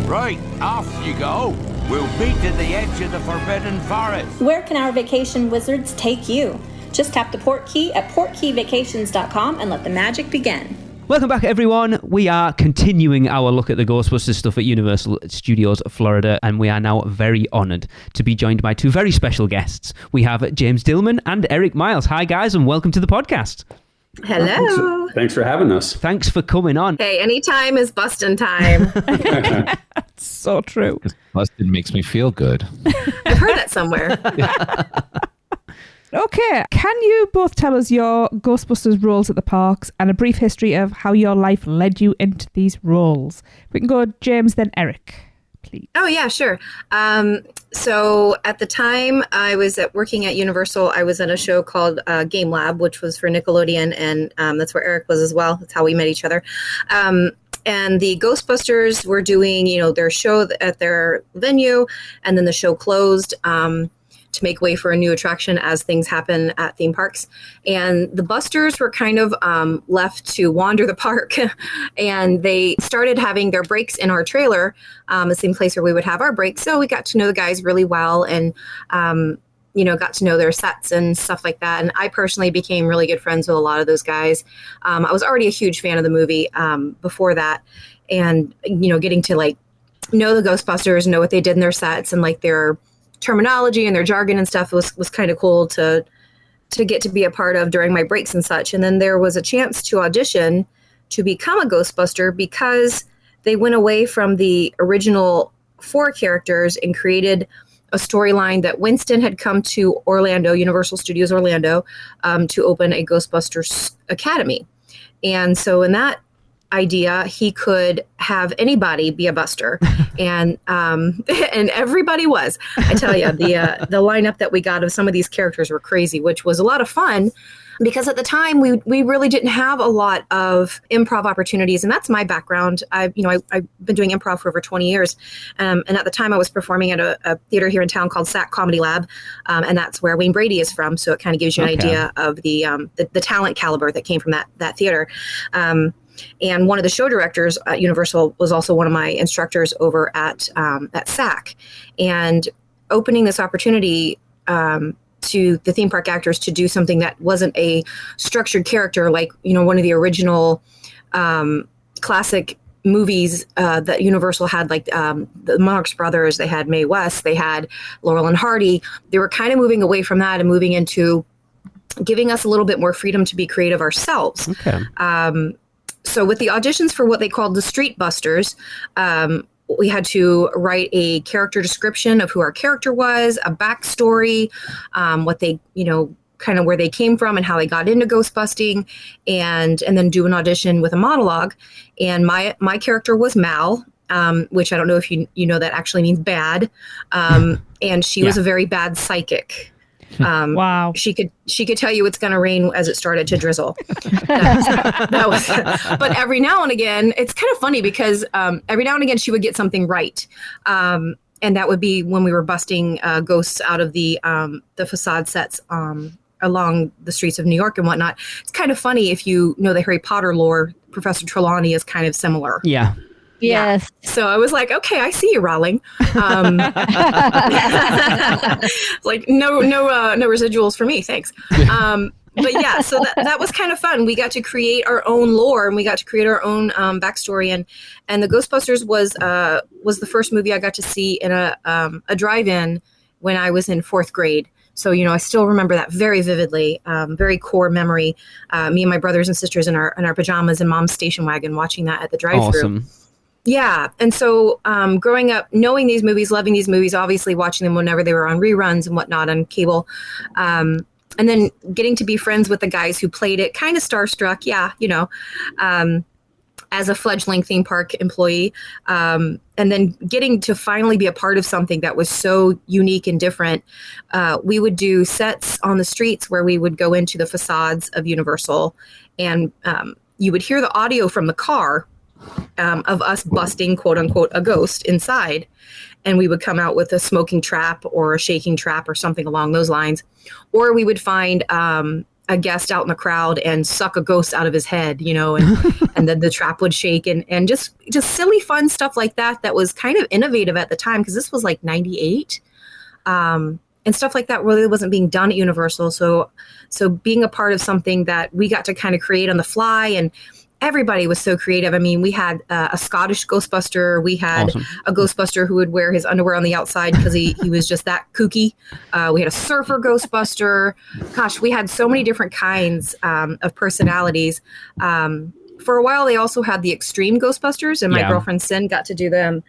[SPEAKER 11] Right, off you go. We'll beat to the edge of the Forbidden Forest.
[SPEAKER 12] Where can our vacation wizards take you? Just tap the port key at portkeyvacations.com and let the magic begin.
[SPEAKER 4] Welcome back, everyone. We are continuing our look at the Ghostbusters stuff at Universal Studios Florida, and we are now very honoured to be joined by two very special guests. We have Jaimz Dillman and Eric Miles. Hi, guys, and welcome to the podcast.
[SPEAKER 13] Hello.
[SPEAKER 14] Thanks for having us.
[SPEAKER 4] Thanks for coming on.
[SPEAKER 13] Hey, anytime is bustin' time.
[SPEAKER 3] So true.
[SPEAKER 6] Bustin' makes me feel good.
[SPEAKER 13] I've heard that somewhere.
[SPEAKER 3] Okay, can you both tell us your Ghostbusters roles at the parks and a brief history of how your life led you into these roles? We can go Jaimz, then Eric, please.
[SPEAKER 13] Oh, yeah, sure. So at the time I was working at Universal, I was in a show called Game Lab, which was for Nickelodeon, and that's where Eric was as well. That's how we met each other. And the Ghostbusters were doing, their show at their venue, and then the show closed to make way for a new attraction as things happen at theme parks. And the Busters were kind of left to wander the park, and they started having their breaks in our trailer, the same place where we would have our breaks. So we got to know the guys really well, and got to know their sets and stuff like that. And I personally became really good friends with a lot of those guys. I was already a huge fan of the movie before that, and getting to know the Ghostbusters, know what they did in their sets, and their terminology and their jargon and stuff was kind of cool to get to be a part of during my breaks and such. And then there was a chance to audition to become a Ghostbuster because they went away from the original 4 characters and created a storyline that Winston had come to Orlando, Universal Studios Orlando, to open a Ghostbusters Academy. And so in that idea, he could have anybody be a Buster, and everybody was. I tell you, the lineup that we got of some of these characters were crazy, which was a lot of fun. Because at the time we really didn't have a lot of improv opportunities, and that's my background. I've been doing improv for over 20 years, and at the time I was performing at a theater here in town called SAC Comedy Lab, and that's where Wayne Brady is from. So it kind of gives you an idea of the talent caliber that came from that theater. And one of the show directors at Universal was also one of my instructors over at SAC, and opening this opportunity to the theme park actors to do something that wasn't a structured character, like, one of the original classic movies that Universal had, like the Monarchs Brothers. They had Mae West, they had Laurel and Hardy. They were kind of moving away from that and moving into giving us a little bit more freedom to be creative ourselves.
[SPEAKER 4] Okay.
[SPEAKER 13] So with the auditions for what they called the Street Busters, we had to write a character description of who our character was, a backstory, what they, kind of where they came from and how they got into ghostbusting, and then do an audition with a monologue. And my character was Mal, which I don't know if you know that actually means bad. And she was a very bad psychic.
[SPEAKER 3] Wow.
[SPEAKER 13] She could tell you it's going to rain as it started to drizzle. that was, but every now and again, it's kind of funny because every now and again she would get something right. And that would be when we were busting ghosts out of the facade sets along the streets of New York and whatnot. It's kind of funny if you know the Harry Potter lore. Professor Trelawney is kind of similar.
[SPEAKER 4] Yeah.
[SPEAKER 7] Yes.
[SPEAKER 13] So I was like, okay, I see you, Rowling. Like no residuals for me, thanks. But yeah, so that was kind of fun. We got to create our own lore, and we got to create our own backstory. And the Ghostbusters was the first movie I got to see in a drive-in when I was in 4th grade. So, I still remember that very vividly, very core memory. Me and my brothers and sisters in our pajamas and mom's station wagon watching that at the drive-thru.
[SPEAKER 4] Awesome.
[SPEAKER 13] Yeah. And so growing up, knowing these movies, loving these movies, obviously watching them whenever they were on reruns and whatnot on cable. And then getting to be friends with the guys who played it, kind of starstruck. Yeah. As a fledgling theme park employee. And then getting to finally be a part of something that was so unique and different. We would do sets on the streets where we would go into the facades of Universal, and you would hear the audio from the car of us busting, quote unquote, a ghost inside. And we would come out with a smoking trap or a shaking trap or something along those lines. Or we would find a guest out in the crowd and suck a ghost out of his head, and then the trap would shake, and just silly fun stuff like that was kind of innovative at the time, because this was like 98. And stuff like that really wasn't being done at Universal. So being a part of something that we got to kind of create on the fly, and everybody was so creative. I mean, we had a Scottish Ghostbuster. We had a Ghostbuster who would wear his underwear on the outside because he was just that kooky. We had a surfer Ghostbuster. Gosh, we had so many different kinds of personalities. For a while, they also had the extreme Ghostbusters, and my girlfriend Sin got to do them,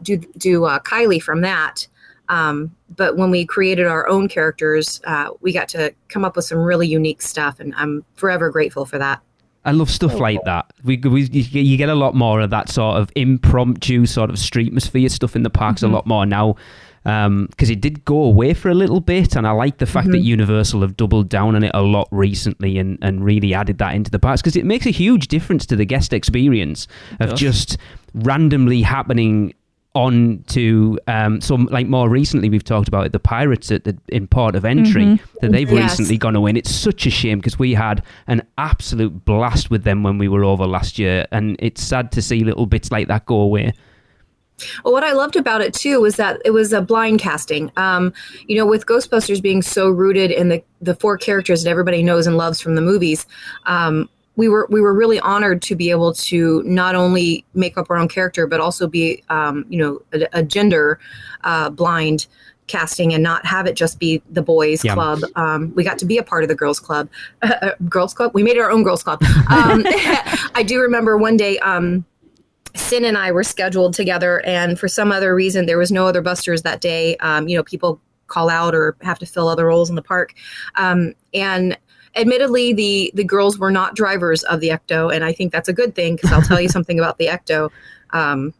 [SPEAKER 13] do Kylie from that. But when we created our own characters, we got to come up with some really unique stuff, and I'm forever grateful for that.
[SPEAKER 4] I love stuff like that. You get a lot more of that sort of impromptu sort of streetmosphere stuff in the parks a lot more now, because it did go away for a little bit, and I like the fact that Universal have doubled down on it a lot recently and really added that into the parks, because it makes a huge difference to the guest experience of just randomly happening on to some, like more recently we've talked about it, the Pirates in Port of Entry that they've recently gone away, and it's such a shame because we had an absolute blast with them when we were over last year, and it's sad to see little bits like that go away.
[SPEAKER 13] Well, what I loved about it too was that it was a blind casting. With Ghostbusters being so rooted in the 4 characters that everybody knows and loves from the movies, we were really honored to be able to not only make up our own character, but also be, a gender blind casting, and not have it just be the boys club. We got to be a part of the girls club. Girls club? We made our own girls club. I do remember one day Sin and I were scheduled together, and for some other reason, there was no other Busters that day. People call out or have to fill other roles in the park. And admittedly, the girls were not drivers of the Ecto, and I think that's a good thing, because I'll tell you something about the Ecto.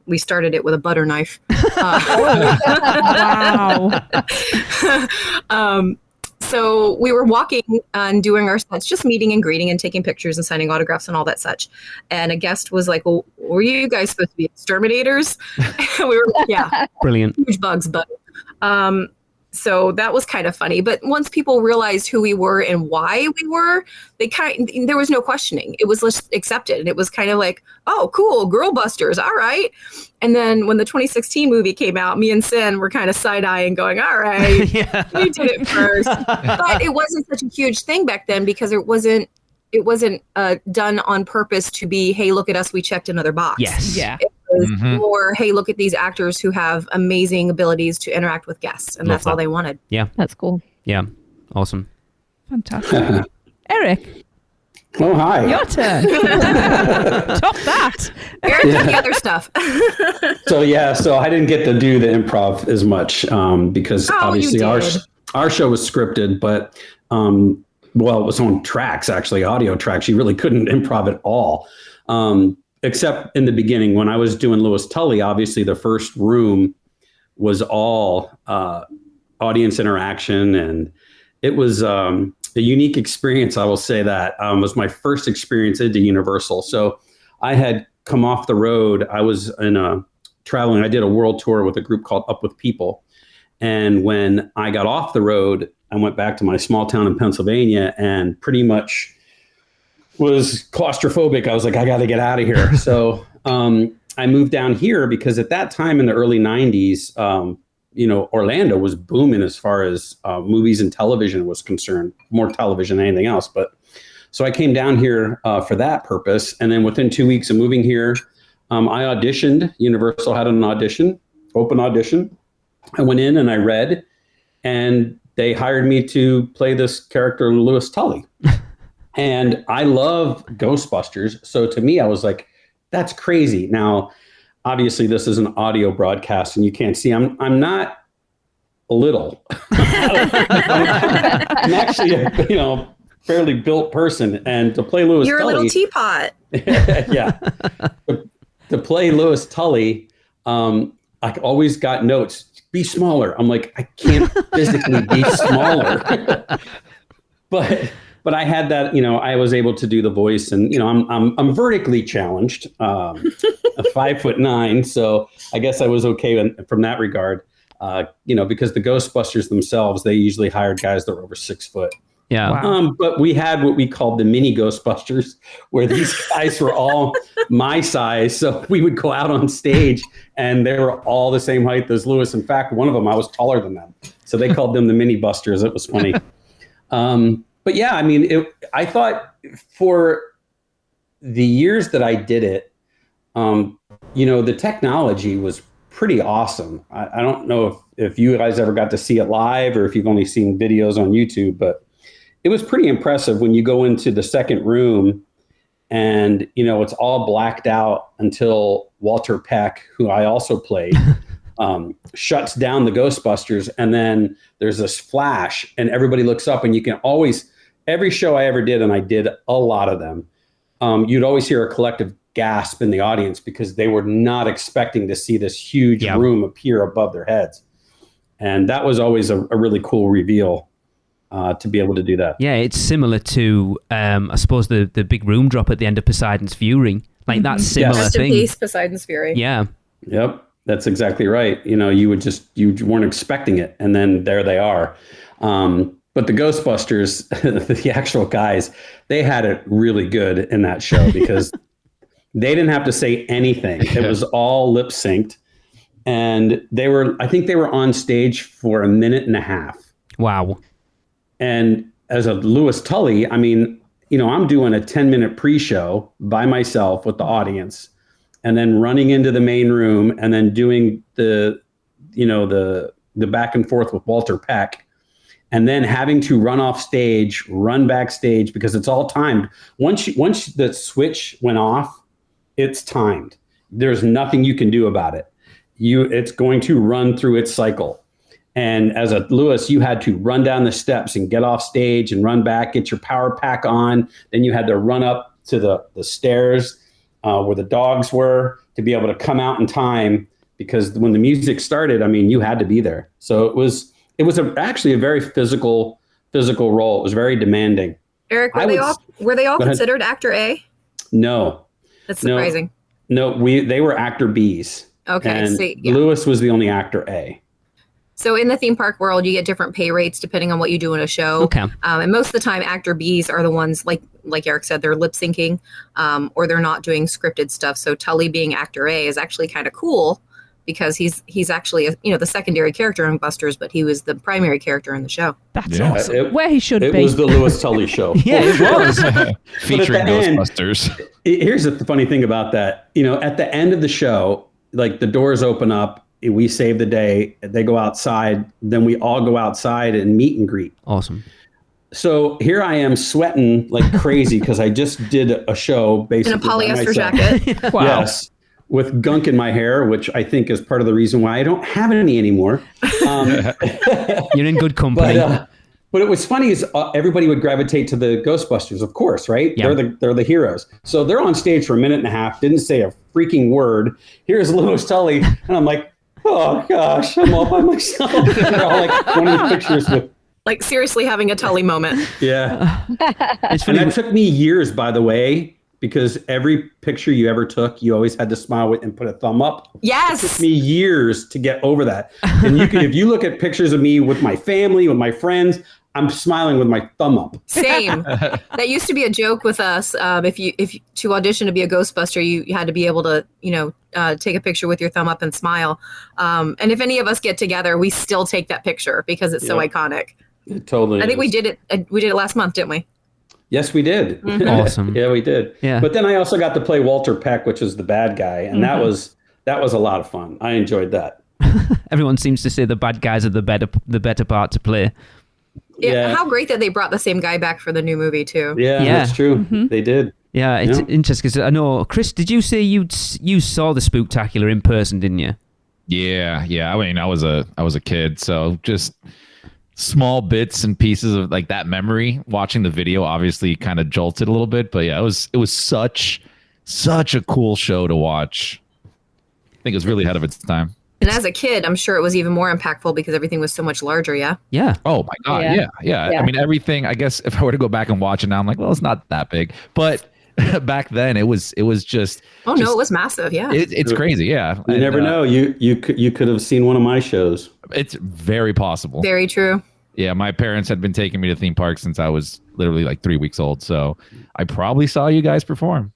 [SPEAKER 13] We started it with a butter knife.
[SPEAKER 3] Wow.
[SPEAKER 13] So we were walking and doing our sets, just meeting and greeting and taking pictures and signing autographs and all that such. And a guest was like, well, were you guys supposed to be exterminators? We were like, yeah.
[SPEAKER 4] Brilliant.
[SPEAKER 13] Huge bugs, but so that was kind of funny. But once people realized who we were and why we were, there was no questioning. It was just accepted. And it was kind of like, oh, cool, Girl Busters, all right. And then when the 2016 movie came out, me and Sin were kind of side-eyeing going, all right, we did it first. But it wasn't such a huge thing back then, because it wasn't done on purpose to be, hey, look at us, we checked another box.
[SPEAKER 4] Yes.
[SPEAKER 3] Yeah.
[SPEAKER 13] It was more, hey, look at these actors who have amazing abilities to interact with guests. And that's all they wanted.
[SPEAKER 4] Yeah.
[SPEAKER 7] That's cool.
[SPEAKER 4] Yeah. Awesome.
[SPEAKER 3] Fantastic. Eric.
[SPEAKER 14] Oh, hi.
[SPEAKER 3] Your turn. Top that.
[SPEAKER 13] Eric did the other stuff.
[SPEAKER 14] So I didn't get to do the improv as much because obviously our show was scripted, but it was on tracks, actually, audio tracks. You really couldn't improv at all, except in the beginning when I was doing Lewis Tully. Obviously, the first room was all audience interaction, and it was a unique experience. I will say that was my first experience into Universal. So I had come off the road. I was traveling. I did a world tour with a group called Up With People. And when I got off the road, I went back to my small town in Pennsylvania and pretty much was claustrophobic. I was like, I got to get out of here. So I moved down here because at that time in the early 90s, Orlando was booming as far as movies and television was concerned, more television than anything else. But so I came down here for that purpose. And then within 2 weeks of moving here, I auditioned. Universal had an open audition. I went in and I read, and they hired me to play this character, Lewis Tully. And I love Ghostbusters. So to me, I was like, that's crazy. Now, obviously, this is an audio broadcast and you can't see. I'm not little. I'm actually a fairly built person. And to play Lewis Tully.
[SPEAKER 13] You're a little teapot.
[SPEAKER 14] Yeah. To play Lewis Tully, I always got notes. Be smaller. I'm like, I can't physically be smaller. But I had that, I was able to do the voice, and I'm vertically challenged, 5'9", so I guess I was okay from that regard. Because the Ghostbusters themselves, they usually hired guys that were over 6 foot.
[SPEAKER 4] Yeah.
[SPEAKER 3] Wow.
[SPEAKER 14] But we had what we called the mini Ghostbusters, where these guys were all my size. So we would go out on stage and they were all the same height as Lewis. In fact, one of them, I was taller than them. So they called them the mini Busters. It was funny. But yeah, I mean, I thought for the years that I did it, the technology was pretty awesome. I don't know if you guys ever got to see it live or if you've only seen videos on YouTube, but it was pretty impressive when you go into the second room and, it's all blacked out until Walter Peck, who I also played, shuts down the Ghostbusters. And then there's this flash and everybody looks up, and you can always, every show I ever did, and I did a lot of them, you'd always hear a collective gasp in the audience because they were not expecting to see this huge room appear above their heads. And that was always a really cool reveal. To be able to do that.
[SPEAKER 4] Yeah, it's similar to, I suppose, the big room drop at the end of Poseidon's Fury. Like that similar thing.
[SPEAKER 13] Rest in peace, Poseidon's Fury.
[SPEAKER 4] Yeah.
[SPEAKER 14] Yep, that's exactly right. You weren't expecting it, and then there they are. But the Ghostbusters, the actual guys, they had it really good in that show because they didn't have to say anything. It was all lip synced, and I think they were on stage for 1.5 minutes.
[SPEAKER 4] Wow.
[SPEAKER 14] And as a Lewis Tully, I mean, I'm doing a 10-minute pre-show by myself with the audience, and then running into the main room, and then doing the back and forth with Walter Peck, and then having to run off stage, run backstage, because it's all timed. Once the switch went off, it's timed. there's nothing you can do about it. It's going to run through its cycle. And as a Lewis, you had to run down the steps and get off stage and run back, get your power pack on. Then you had to run up to the stairs where the dogs were to be able to come out in time, because when the music started, I mean, you had to be there. So it was actually a very physical role. It was very demanding.
[SPEAKER 13] Eric, were they all considered actor A?
[SPEAKER 14] No.
[SPEAKER 13] That's surprising.
[SPEAKER 14] No, they were actor Bs.
[SPEAKER 13] Okay,
[SPEAKER 14] and Lewis was the only actor A.
[SPEAKER 13] So in the theme park world, you get different pay rates depending on what you do in a show.
[SPEAKER 4] Okay.
[SPEAKER 13] And most of the time, actor Bs are the ones, like Eric said, they're lip syncing, or they're not doing scripted stuff. So Tully being actor A is actually kind of cool, because he's actually the secondary character in Busters, but he was the primary character in the show.
[SPEAKER 3] That's awesome. Where he should be.
[SPEAKER 14] It was the Lewis Tully show.
[SPEAKER 4] Yeah, it was.
[SPEAKER 6] Featuring Ghostbusters.
[SPEAKER 14] Here's the funny thing about that. At the end of the show, like the doors open up, we save the day, they go outside, then we all go outside and meet and greet.
[SPEAKER 4] Awesome.
[SPEAKER 14] So here I am sweating like crazy because I just did a show basically
[SPEAKER 13] in a polyester jacket.
[SPEAKER 14] Wow. Yes. With gunk in my hair, which I think is part of the reason why I don't have any anymore.
[SPEAKER 4] You're in good company.
[SPEAKER 14] But it was funny is everybody would gravitate to the Ghostbusters, of course, right?
[SPEAKER 4] Yeah.
[SPEAKER 14] They're the heroes. So they're on stage for a minute and a half, didn't say a freaking word. Here's Lewis Tully, and I'm like, oh gosh, I'm all by myself. They're all like wanting pictures with.
[SPEAKER 13] Like seriously having a Tully moment.
[SPEAKER 14] Yeah. And that took me years, by the way, because every picture you ever took, you always had to smile and put a thumb up.
[SPEAKER 13] Yes.
[SPEAKER 14] It took me years to get over that. And if you look at pictures of me with my family, with my friends, I'm smiling with my thumb up.
[SPEAKER 13] Same. That used to be a joke with us. If to audition to be a Ghostbuster, you had to be able to, take a picture with your thumb up and smile. And if any of us get together, we still take that picture because it's so iconic.
[SPEAKER 14] It totally.
[SPEAKER 13] I think we did it last month, didn't we?
[SPEAKER 14] Yes, we did.
[SPEAKER 13] Mm-hmm.
[SPEAKER 4] Awesome.
[SPEAKER 14] Yeah, we did.
[SPEAKER 4] Yeah.
[SPEAKER 14] But then I also got to play Walter Peck, which is the bad guy, and that was a lot of fun. I enjoyed that.
[SPEAKER 4] Everyone seems to say the bad guys are the better part to play.
[SPEAKER 13] Yeah. How great that they brought the same guy back for the new movie too.
[SPEAKER 14] Yeah. That's true. Mm-hmm. They did.
[SPEAKER 4] Yeah, it's interesting because I know, Chris, did you say you saw the Spooktacular in person, didn't you?
[SPEAKER 6] Yeah. I mean, I was a kid, so just small bits and pieces of like that memory. Watching the video obviously kind of jolted a little bit, but yeah, it was such a cool show to watch. I think it was really ahead of its time.
[SPEAKER 13] And as a kid, I'm sure it was even more impactful because everything was so much larger, yeah?
[SPEAKER 4] Yeah.
[SPEAKER 6] Oh, my God, yeah. I mean, everything, I guess, if I were to go back and watch it now, I'm like, well, it's not that big. But back then, it was just...
[SPEAKER 13] Oh, no, it was massive, yeah.
[SPEAKER 6] It's crazy, yeah.
[SPEAKER 14] You never know. You could have seen one of my shows.
[SPEAKER 6] It's very possible.
[SPEAKER 13] Very true.
[SPEAKER 6] Yeah, my parents had been taking me to theme parks since I was literally like 3 weeks old. So I probably saw you guys perform.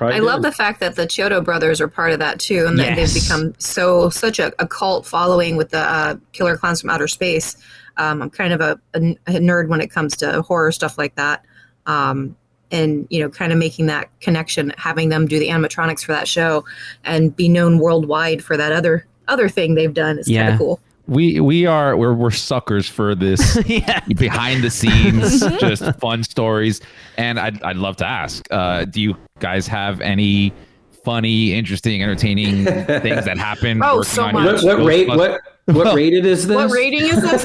[SPEAKER 13] I love the fact that the Chiodo brothers are part of that too, and that they've become such a cult following with the Killer Clowns from Outer Space. I'm kind of a nerd when it comes to horror stuff like that, and kind of making that connection, having them do the animatronics for that show, and be known worldwide for that other thing they've done is kind of cool.
[SPEAKER 6] We're suckers for this behind the scenes, just fun stories. And I'd love to ask, do you guys have any funny, interesting, entertaining things that happen?
[SPEAKER 13] Oh, so much.
[SPEAKER 14] What rated is this?
[SPEAKER 13] What rating is this?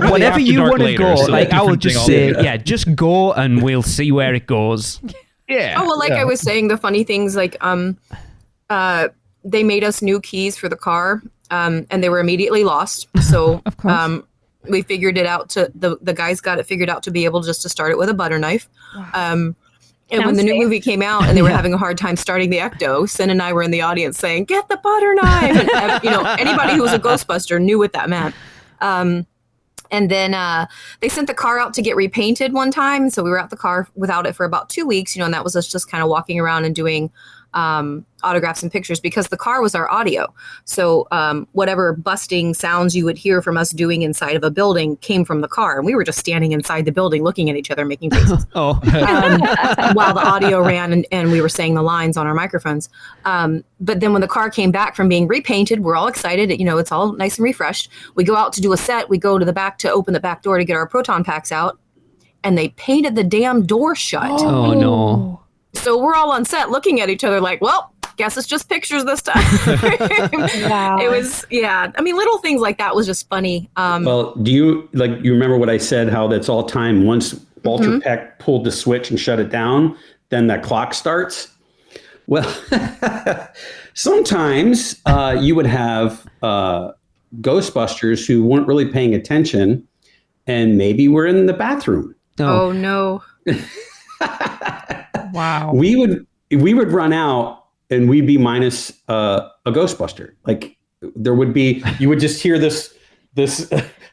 [SPEAKER 4] Whatever you want to go, like I will just say, just go and we'll see where it goes.
[SPEAKER 6] Yeah.
[SPEAKER 13] Oh, well, I was saying, the funny things like they made us new keys for the car. And they were immediately lost. So
[SPEAKER 3] of course.
[SPEAKER 13] We figured it out the guys got it figured out to be able just to start it with a butter knife. And when the new movie came out and they were having a hard time starting the ecto, Sin and I were in the audience saying, "Get the butter knife." And, anybody who was a Ghostbuster knew what that meant. And then they sent the car out to get repainted one time. So we were out the car without it for about 2 weeks, and that was us just kind of walking around and doing autographs and pictures because the car was our audio. So whatever busting sounds you would hear from us doing inside of a building came from the car. And we were just standing inside the building looking at each other, making faces. While the audio ran and we were saying the lines on our microphones. But then when the car came back from being repainted, we're all excited. It's all nice and refreshed. We go out to do a set. We go to the back to open the back door to get our proton packs out. And they painted the damn door shut.
[SPEAKER 4] Oh no.
[SPEAKER 13] So we're all on set looking at each other like, well, guess it's just pictures this time. Wow. It was, yeah. I mean, little things like that was just funny.
[SPEAKER 14] Well, do you remember what I said, how that's all time once Walter Peck pulled the switch and shut it down, then that clock starts? Well, sometimes you would have Ghostbusters who weren't really paying attention and maybe were in the bathroom.
[SPEAKER 13] Oh no.
[SPEAKER 3] Wow.
[SPEAKER 14] We would run out and we'd be minus a Ghostbuster. Like there would be, you would just hear this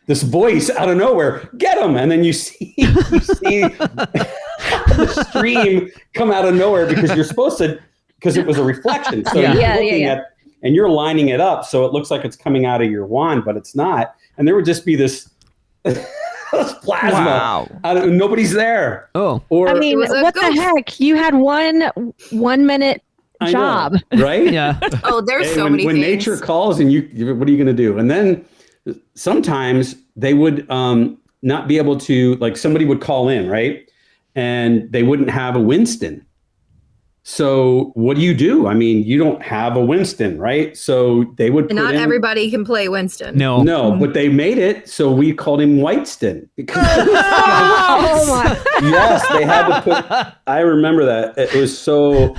[SPEAKER 14] voice out of nowhere, get him. And then you see the stream come out of nowhere because you're supposed to, because it was a reflection. So you're looking at, and you're lining it up. So it looks like it's coming out of your wand, but it's not. And there would just be this plasma. Wow. Nobody's there.
[SPEAKER 4] Oh,
[SPEAKER 7] or I mean, what the heck? You had 1 minute job,
[SPEAKER 14] right?
[SPEAKER 4] Yeah.
[SPEAKER 13] Oh, there's so many
[SPEAKER 14] when
[SPEAKER 13] things.
[SPEAKER 14] nature calls, and what are you going to do? And then sometimes they would not be able to, like somebody would call in, right? And they wouldn't have a Winston. So what do? I mean, you don't have a Winston, right? So they would put
[SPEAKER 13] not everybody can play Winston.
[SPEAKER 14] No, but they made it, so we called him Whiteston. Because yes, they had to put. I remember that. It was so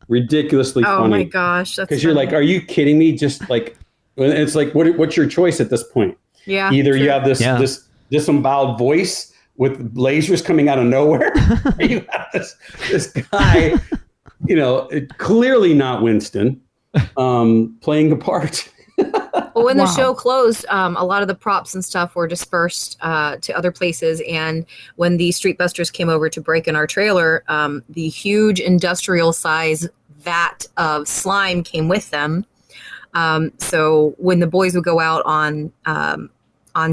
[SPEAKER 14] ridiculously funny.
[SPEAKER 13] Oh my gosh, that's
[SPEAKER 14] because you're like, are you kidding me? Just like, it's like, what's your choice at this point?
[SPEAKER 13] Yeah.
[SPEAKER 14] Either you have this disemboweled voice with lasers coming out of nowhere, or you have this guy. Clearly not Winston, playing the part.
[SPEAKER 13] Well, when the show closed, a lot of the props and stuff were dispersed to other places. And when the Street Busters came over to break in our trailer, the huge industrial size vat of slime came with them. So when the boys would go out on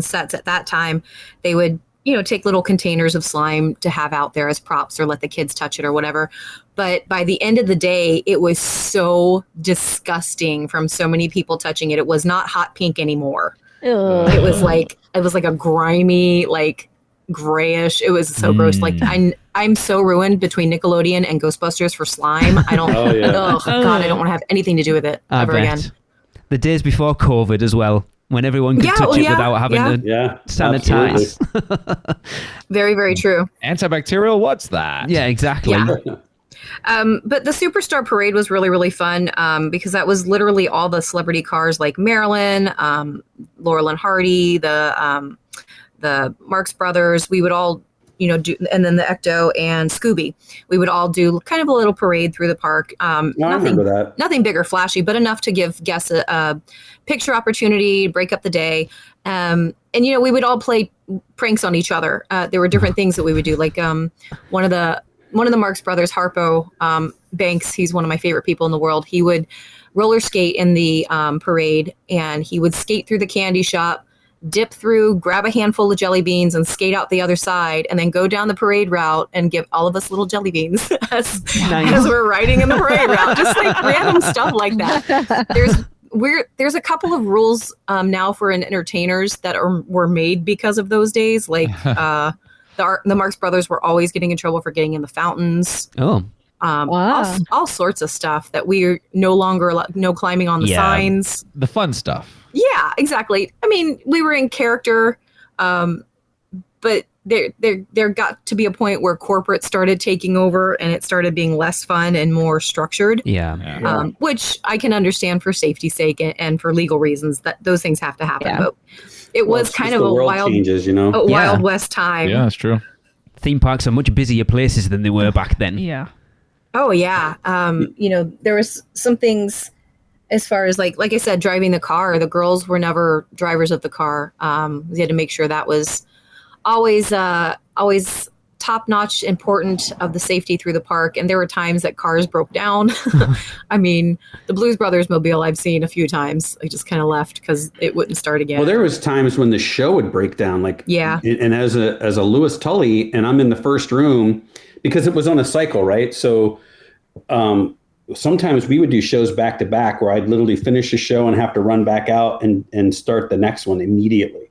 [SPEAKER 13] sets at that time, they would take little containers of slime to have out there as props or let the kids touch it or whatever. But by the end of the day, it was so disgusting from so many people touching it. It was not hot pink anymore. It was like a grimy, like grayish. It was so gross. Like I'm so ruined between Nickelodeon and Ghostbusters for slime. I don't, God, I don't want to have anything to do with it ever again.
[SPEAKER 4] The days before COVID as well. When everyone could touch it without having to sanitize.
[SPEAKER 13] Very, very true.
[SPEAKER 6] Antibacterial? What's that?
[SPEAKER 4] Yeah, exactly.
[SPEAKER 13] Yeah. But the Superstar Parade was really, really fun because that was literally all the celebrity cars like Marilyn, Laurel and Hardy, the Marx Brothers. We would all, do, and then the Ecto and Scooby. We would all do kind of a little parade through the park.
[SPEAKER 14] I remember that.
[SPEAKER 13] Nothing big or flashy, but enough to give guests a picture opportunity, break up the day. And, we would all play pranks on each other. There were different things that we would do. Like one of the Marx Brothers, Harpo Banks, he's one of my favorite people in the world. He would roller skate in the parade, and he would skate through the candy shop, dip through, grab a handful of jelly beans and skate out the other side, and then go down the parade route and give all of us little jelly beans as we're riding in the parade route. Just like random stuff like that. There's a couple of rules now for entertainers that were made because of those days. Like the Marx Brothers were always getting in trouble for getting in the fountains.
[SPEAKER 4] Oh.
[SPEAKER 13] All sorts of stuff that we're no longer no climbing on the signs.
[SPEAKER 6] The fun stuff.
[SPEAKER 13] Yeah, exactly. I mean, we were in character, but there got to be a point where corporate started taking over and it started being less fun and more structured.
[SPEAKER 4] Yeah.
[SPEAKER 13] Which I can understand for safety's sake and for legal reasons that those things have to happen. Yeah. But it was kind of a wild west time.
[SPEAKER 6] Yeah, that's true.
[SPEAKER 4] Theme parks are much busier places than they were back then.
[SPEAKER 3] Yeah.
[SPEAKER 13] Oh yeah. There was some things as far as like I said, driving the car. The girls were never drivers of the car. We had to make sure that was always top notch, important of the safety through the park. And there were times that cars broke down. I mean, the Blues Brothers mobile I've seen a few times. I just kind of left because it wouldn't start again.
[SPEAKER 14] Well, there was times when the show would break down. And as a Lewis Tully, and I'm in the first room because it was on a cycle, right? So sometimes we would do shows back to back where I'd literally finish a show and have to run back out and start the next one immediately.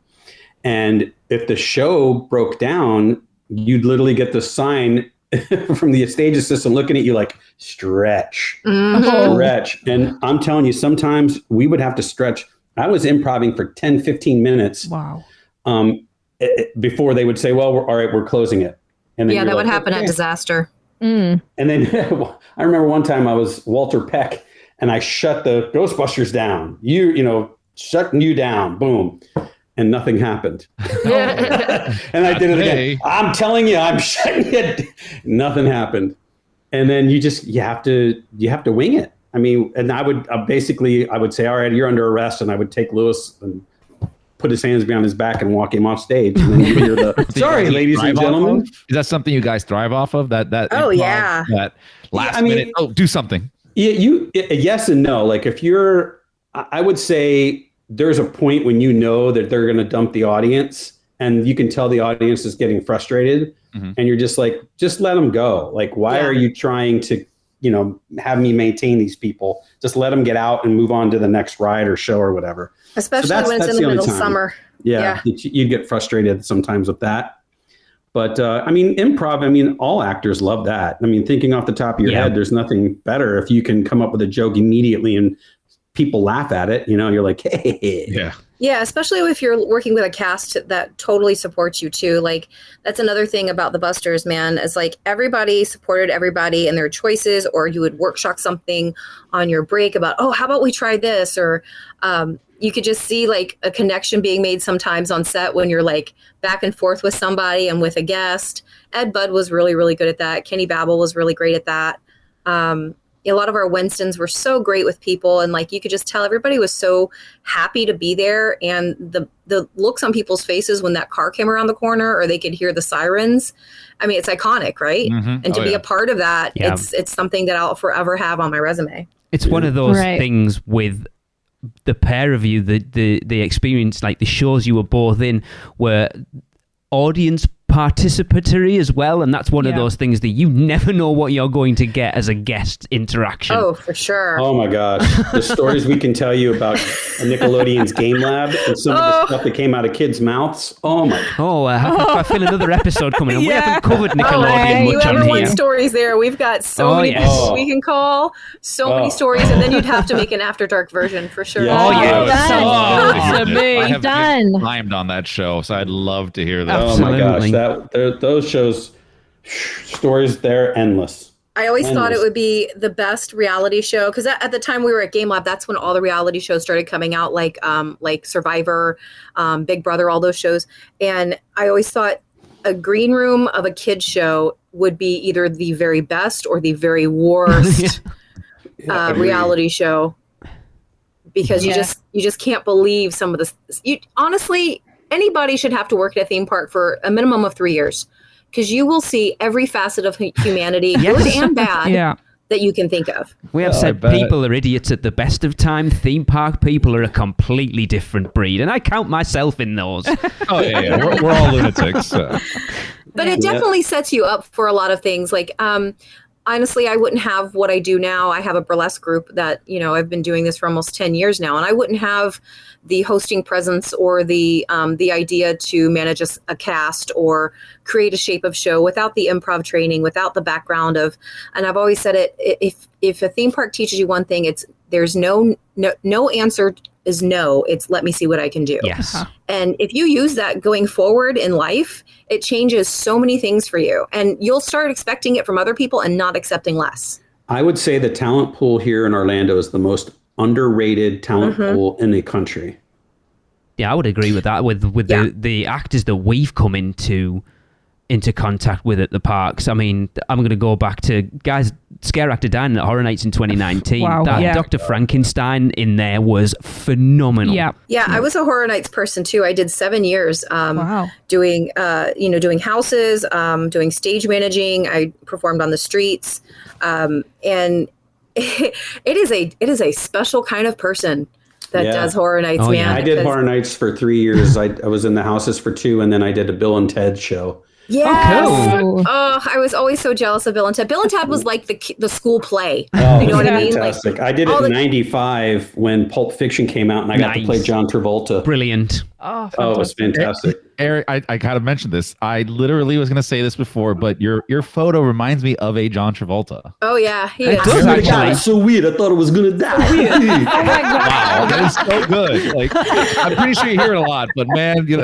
[SPEAKER 14] And if the show broke down, you'd literally get the sign from the stage assistant looking at you like, stretch. And I'm telling you, sometimes we would have to stretch. I was improvising for 10, 15 minutes.
[SPEAKER 3] Wow.
[SPEAKER 14] Before they would say, well, all right, we're closing it. And then
[SPEAKER 13] that would happen at Disaster.
[SPEAKER 14] And then I remember one time I was Walter Peck and I shut the Ghostbusters down. Shutting you down. Boom. And nothing happened. And I did it again. I'm telling you, I'm shutting it. Nothing happened. And then you have to wing it. I mean, and I would I would say, all right, you're under arrest. And I would take Lewis and put his hands behind his back and walk him off stage. And then you hear the, sorry, ladies and gentlemen.
[SPEAKER 6] Is that something you guys thrive off of? That last minute, do something.
[SPEAKER 14] Yeah, yes and no. Like I would say there's a point when you know that they're going to dump the audience and you can tell the audience is getting frustrated and you're just like, just let them go. Like, why are you trying to, have me maintain these people? Just let them get out and move on to the next ride or show or whatever.
[SPEAKER 13] Especially when it's in the middle of summer.
[SPEAKER 14] Yeah. You get frustrated sometimes with that. But improv, all actors love that. I mean, thinking off the top of your head, there's nothing better if you can come up with a joke immediately and people laugh at it. You're like, hey.
[SPEAKER 13] Yeah, especially if you're working with a cast that totally supports you too. Like, that's another thing about the Busters, man, is like everybody supported everybody in their choices, or you would workshop something on your break about, how about we try this? Or you could just see like a connection being made sometimes on set when you're like back and forth with somebody and with a guest. Ed Budd was really, really good at that. Kenny Babel was really great at that. A lot of our Winstons were so great with people, and like you could just tell everybody was so happy to be there, and the looks on people's faces when that car came around the corner or they could hear the sirens. I mean, it's iconic, right? And to be a part of that, it's something that I'll forever have on my resume.
[SPEAKER 4] It's one of those things with the pair of you, the experience, like the shows you were both in were audience participatory as well, and that's one of those things that you never know what you're going to get as a guest interaction.
[SPEAKER 13] Oh, for sure.
[SPEAKER 14] Oh my gosh, the stories we can tell you about Nickelodeon's Game Lab and some of the stuff that came out of kids' mouths. Oh my.
[SPEAKER 4] I feel another episode coming. We haven't covered Nickelodeon much on here.
[SPEAKER 13] Stories there. We've got so many people we can call, many stories, and then you'd have to make an After Dark version for sure.
[SPEAKER 6] I have been climbed on that show, so I'd love to hear that.
[SPEAKER 14] Oh my gosh. Those shows, stories, they're endless.
[SPEAKER 13] I always thought it would be the best reality show because at the time we were at Game Lab, that's when all the reality shows started coming out, like Survivor, Big Brother, all those shows. And I always thought a green room of a kid's show would be either the very best or the very worst reality show, because you just can't believe some of this. Honestly, anybody should have to work at a theme park for a minimum of 3 years, because you will see every facet of humanity, good and bad, that you can think of.
[SPEAKER 4] We have said people are idiots at the best of time. Theme park people are a completely different breed, and I count myself in those.
[SPEAKER 6] We're all lunatics.
[SPEAKER 13] But it definitely sets you up for a lot of things. Like, honestly, I wouldn't have what I do now. I have a burlesque group that, I've been doing this for almost 10 years now, and I wouldn't have the hosting presence or the idea to manage a cast or create a shape of show without the improv training, without the background of, and I've always said it, if a theme park teaches you one thing, there's no answer is no, it's let me see what I can do.
[SPEAKER 4] Yes.
[SPEAKER 13] And if you use that going forward in life, it changes so many things for you, and you'll start expecting it from other people and not accepting less.
[SPEAKER 14] I would say the talent pool here in Orlando is the most underrated talent pool in the country.
[SPEAKER 4] Yeah, I would agree with that. With the actors that we've come into contact with at the parks. I mean, I'm going to go back to scare actor dining at Horror Nights in 2019.
[SPEAKER 3] Wow.
[SPEAKER 4] Dr. Frankenstein in there was phenomenal.
[SPEAKER 13] Yeah, I was a Horror Nights person too. I did 7 years doing houses, doing stage managing. I performed on the streets, and it is a special kind of person that does Horror Nights, man.
[SPEAKER 14] I did Horror Nights for 3 years. I was in the houses for 2, and then I did a Bill and Ted show.
[SPEAKER 13] Yes.
[SPEAKER 4] Oh, cool.
[SPEAKER 13] I was always so jealous of Bill and Ted. Bill and Ted was like the school play.
[SPEAKER 14] Oh,
[SPEAKER 13] you know what I mean?
[SPEAKER 14] Fantastic. I did it in 95 when Pulp Fiction came out, and I got to play John Travolta.
[SPEAKER 4] Brilliant.
[SPEAKER 3] Oh,
[SPEAKER 14] it was fantastic.
[SPEAKER 6] Eric, I kind of mentioned this. I literally was going to say this before, but your photo reminds me of a John Travolta.
[SPEAKER 13] Oh yeah, he
[SPEAKER 14] is. It's so weird. I thought it was going to die.
[SPEAKER 7] Oh my God.
[SPEAKER 6] Wow, that is so good. Like, I'm pretty sure you hear it a lot, but man, you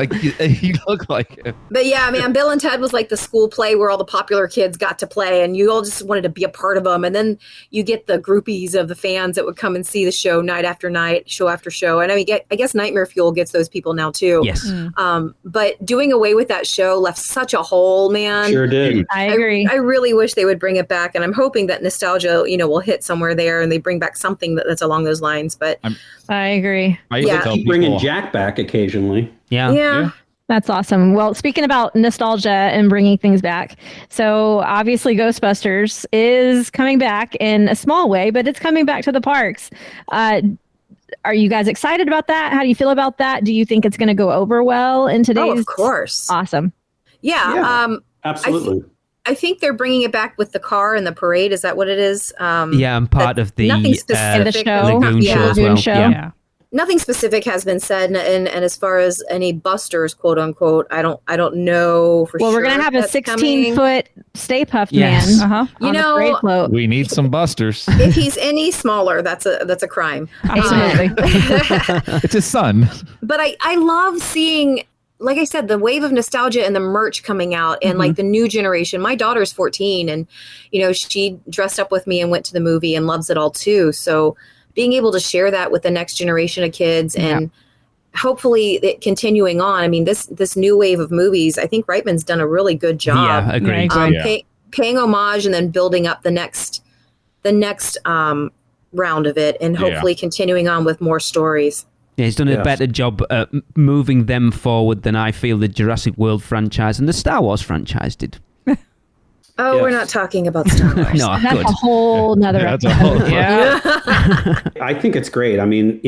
[SPEAKER 6] look like it.
[SPEAKER 13] But yeah, man, Bill and Ted was like the school play where all the popular kids got to play, and you all just wanted to be a part of them. And then you get the groupies of the fans that would come and see the show night after night, show after show. And I mean, I guess Nightmare Fuel gets those people now too.
[SPEAKER 4] Yes.
[SPEAKER 13] But doing away with that show left such a hole, man.
[SPEAKER 14] Sure did.
[SPEAKER 7] I agree.
[SPEAKER 13] I really wish they would bring it back, and I'm hoping that nostalgia, will hit somewhere there, and they bring back something that's along those lines. But
[SPEAKER 7] I agree.
[SPEAKER 14] I keep bringing Jack back occasionally.
[SPEAKER 13] Yeah.
[SPEAKER 7] That's awesome. Well, speaking about nostalgia and bringing things back, so obviously Ghostbusters is coming back in a small way, but it's coming back to the parks. Are you guys excited about that? How do you feel about that? Do you think it's going to go over well in today's?
[SPEAKER 13] Oh, of course.
[SPEAKER 7] Awesome.
[SPEAKER 13] Yeah.
[SPEAKER 14] Absolutely.
[SPEAKER 13] I think they're bringing it back with the car and the parade. Is that what it is?
[SPEAKER 4] I'm part of the
[SPEAKER 13] nothing specific.
[SPEAKER 4] Lagoon show as well. Yeah.
[SPEAKER 13] Nothing specific has been said, and as far as any busters, quote unquote, I don't know for sure.
[SPEAKER 7] Well, we're gonna have a 16-foot Stay Puft Man.
[SPEAKER 13] Float.
[SPEAKER 6] We need some busters.
[SPEAKER 13] If he's any smaller, that's a crime.
[SPEAKER 7] Absolutely.
[SPEAKER 6] It's his son.
[SPEAKER 13] But I love seeing, like I said, the wave of nostalgia and the merch coming out, and like the new generation. My daughter's 14, and she dressed up with me and went to the movie and loves it all too. So being able to share that with the next generation of kids and hopefully it continuing on. I mean, this new wave of movies, I think Reitman's done a really good job.
[SPEAKER 4] Yeah, agreed.
[SPEAKER 13] Paying homage and then building up the next round of it, and hopefully continuing on with more stories.
[SPEAKER 4] Yeah, he's done a better job at moving them forward than I feel the Jurassic World franchise and the Star Wars franchise did.
[SPEAKER 13] We're not talking about Star Wars.
[SPEAKER 4] No,
[SPEAKER 7] that's a whole nother episode.
[SPEAKER 14] I think it's great. I mean,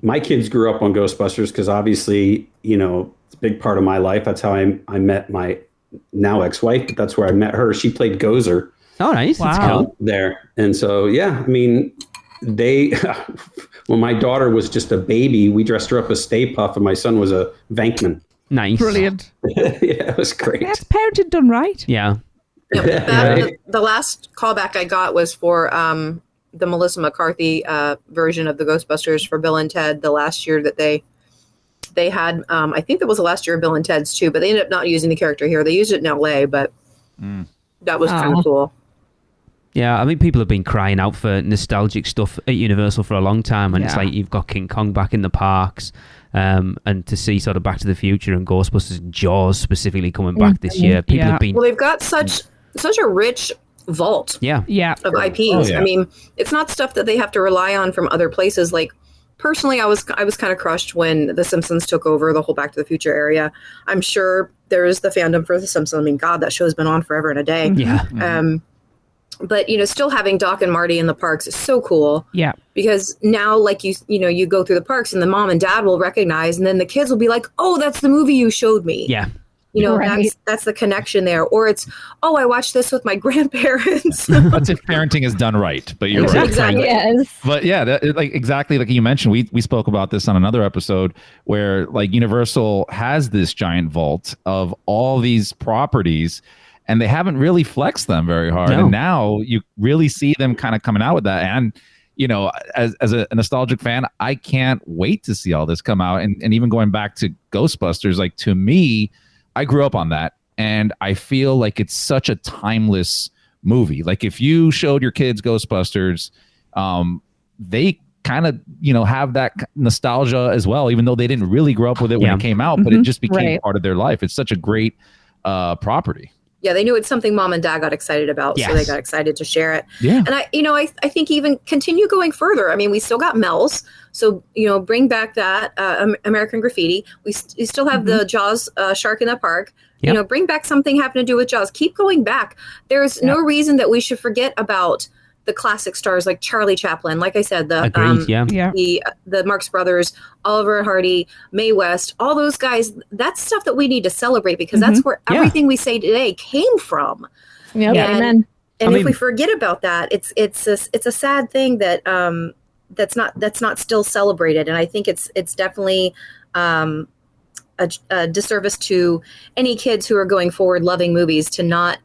[SPEAKER 14] my kids grew up on Ghostbusters because obviously, it's a big part of my life. That's how I met my now ex-wife, but that's where I met her. She played Gozer.
[SPEAKER 4] Oh, nice. Wow. That's cool.
[SPEAKER 14] There. And so, I mean, when my daughter was just a baby, we dressed her up as Stay Puft, and my son was a Venkman.
[SPEAKER 4] Nice.
[SPEAKER 3] Brilliant.
[SPEAKER 14] It was great.
[SPEAKER 3] That's parented done right.
[SPEAKER 4] Yeah.
[SPEAKER 13] The last callback I got was for the Melissa McCarthy version of the Ghostbusters for Bill and Ted, the last year that they had. I think that was the last year of Bill and Ted's too, but they ended up not using the character here. They used it in LA, but that was kind of cool.
[SPEAKER 4] Yeah, I mean, people have been crying out for nostalgic stuff at Universal for a long time, and it's like you've got King Kong back in the parks, and to see sort of Back to the Future and Ghostbusters and Jaws specifically coming back this year. People have been...
[SPEAKER 13] Well, they've got such a rich vault of IPs. I mean, it's not stuff that they have to rely on from other places. Like, personally, I was kind of crushed when The Simpsons took over the whole Back to the Future area. I'm sure there is the fandom for The Simpsons. I mean, God, that show's been on forever and a day.
[SPEAKER 4] Yeah.
[SPEAKER 13] But still having Doc and Marty in the parks is so cool.
[SPEAKER 3] Yeah.
[SPEAKER 13] Because now, like you go through the parks and the mom and dad will recognize, and then the kids will be like, "Oh, that's the movie you showed me."
[SPEAKER 4] Yeah.
[SPEAKER 13] That's the connection there. Or it's, "Oh, I watched this with my grandparents."
[SPEAKER 6] That's if parenting is done right. But you're right.
[SPEAKER 13] Exactly.
[SPEAKER 7] Yes.
[SPEAKER 6] But exactly like you mentioned, we spoke about this on another episode where like Universal has this giant vault of all these properties, and they haven't really flexed them very hard. No. And now you really see them kind of coming out with that. And, as a nostalgic fan, I can't wait to see all this come out. And even going back to Ghostbusters, like to me, I grew up on that. And I feel like it's such a timeless movie. Like if you showed your kids Ghostbusters, they kind of, have that nostalgia as well, even though they didn't really grow up with it when it came out, but it just became part of their life. It's such a great property.
[SPEAKER 13] Yeah, they knew it's something mom and dad got excited about, so they got excited to share it.
[SPEAKER 6] Yeah.
[SPEAKER 13] And I think even continue going further. I mean, we still got Mel's, so bring back that American Graffiti. We still have the Jaws shark in the park. Yep. Bring back something having to do with Jaws. Keep going back. There's no reason that we should forget about the classic stars like Charlie Chaplin, like I said, the Marx Brothers, Oliver Hardy, Mae West, all those guys. That's stuff that we need to celebrate because that's where everything we say today came from.
[SPEAKER 7] Yep.
[SPEAKER 13] And if we forget about that, it's a sad thing that that's not still celebrated. And I think it's definitely a disservice to any kids who are going forward loving movies to not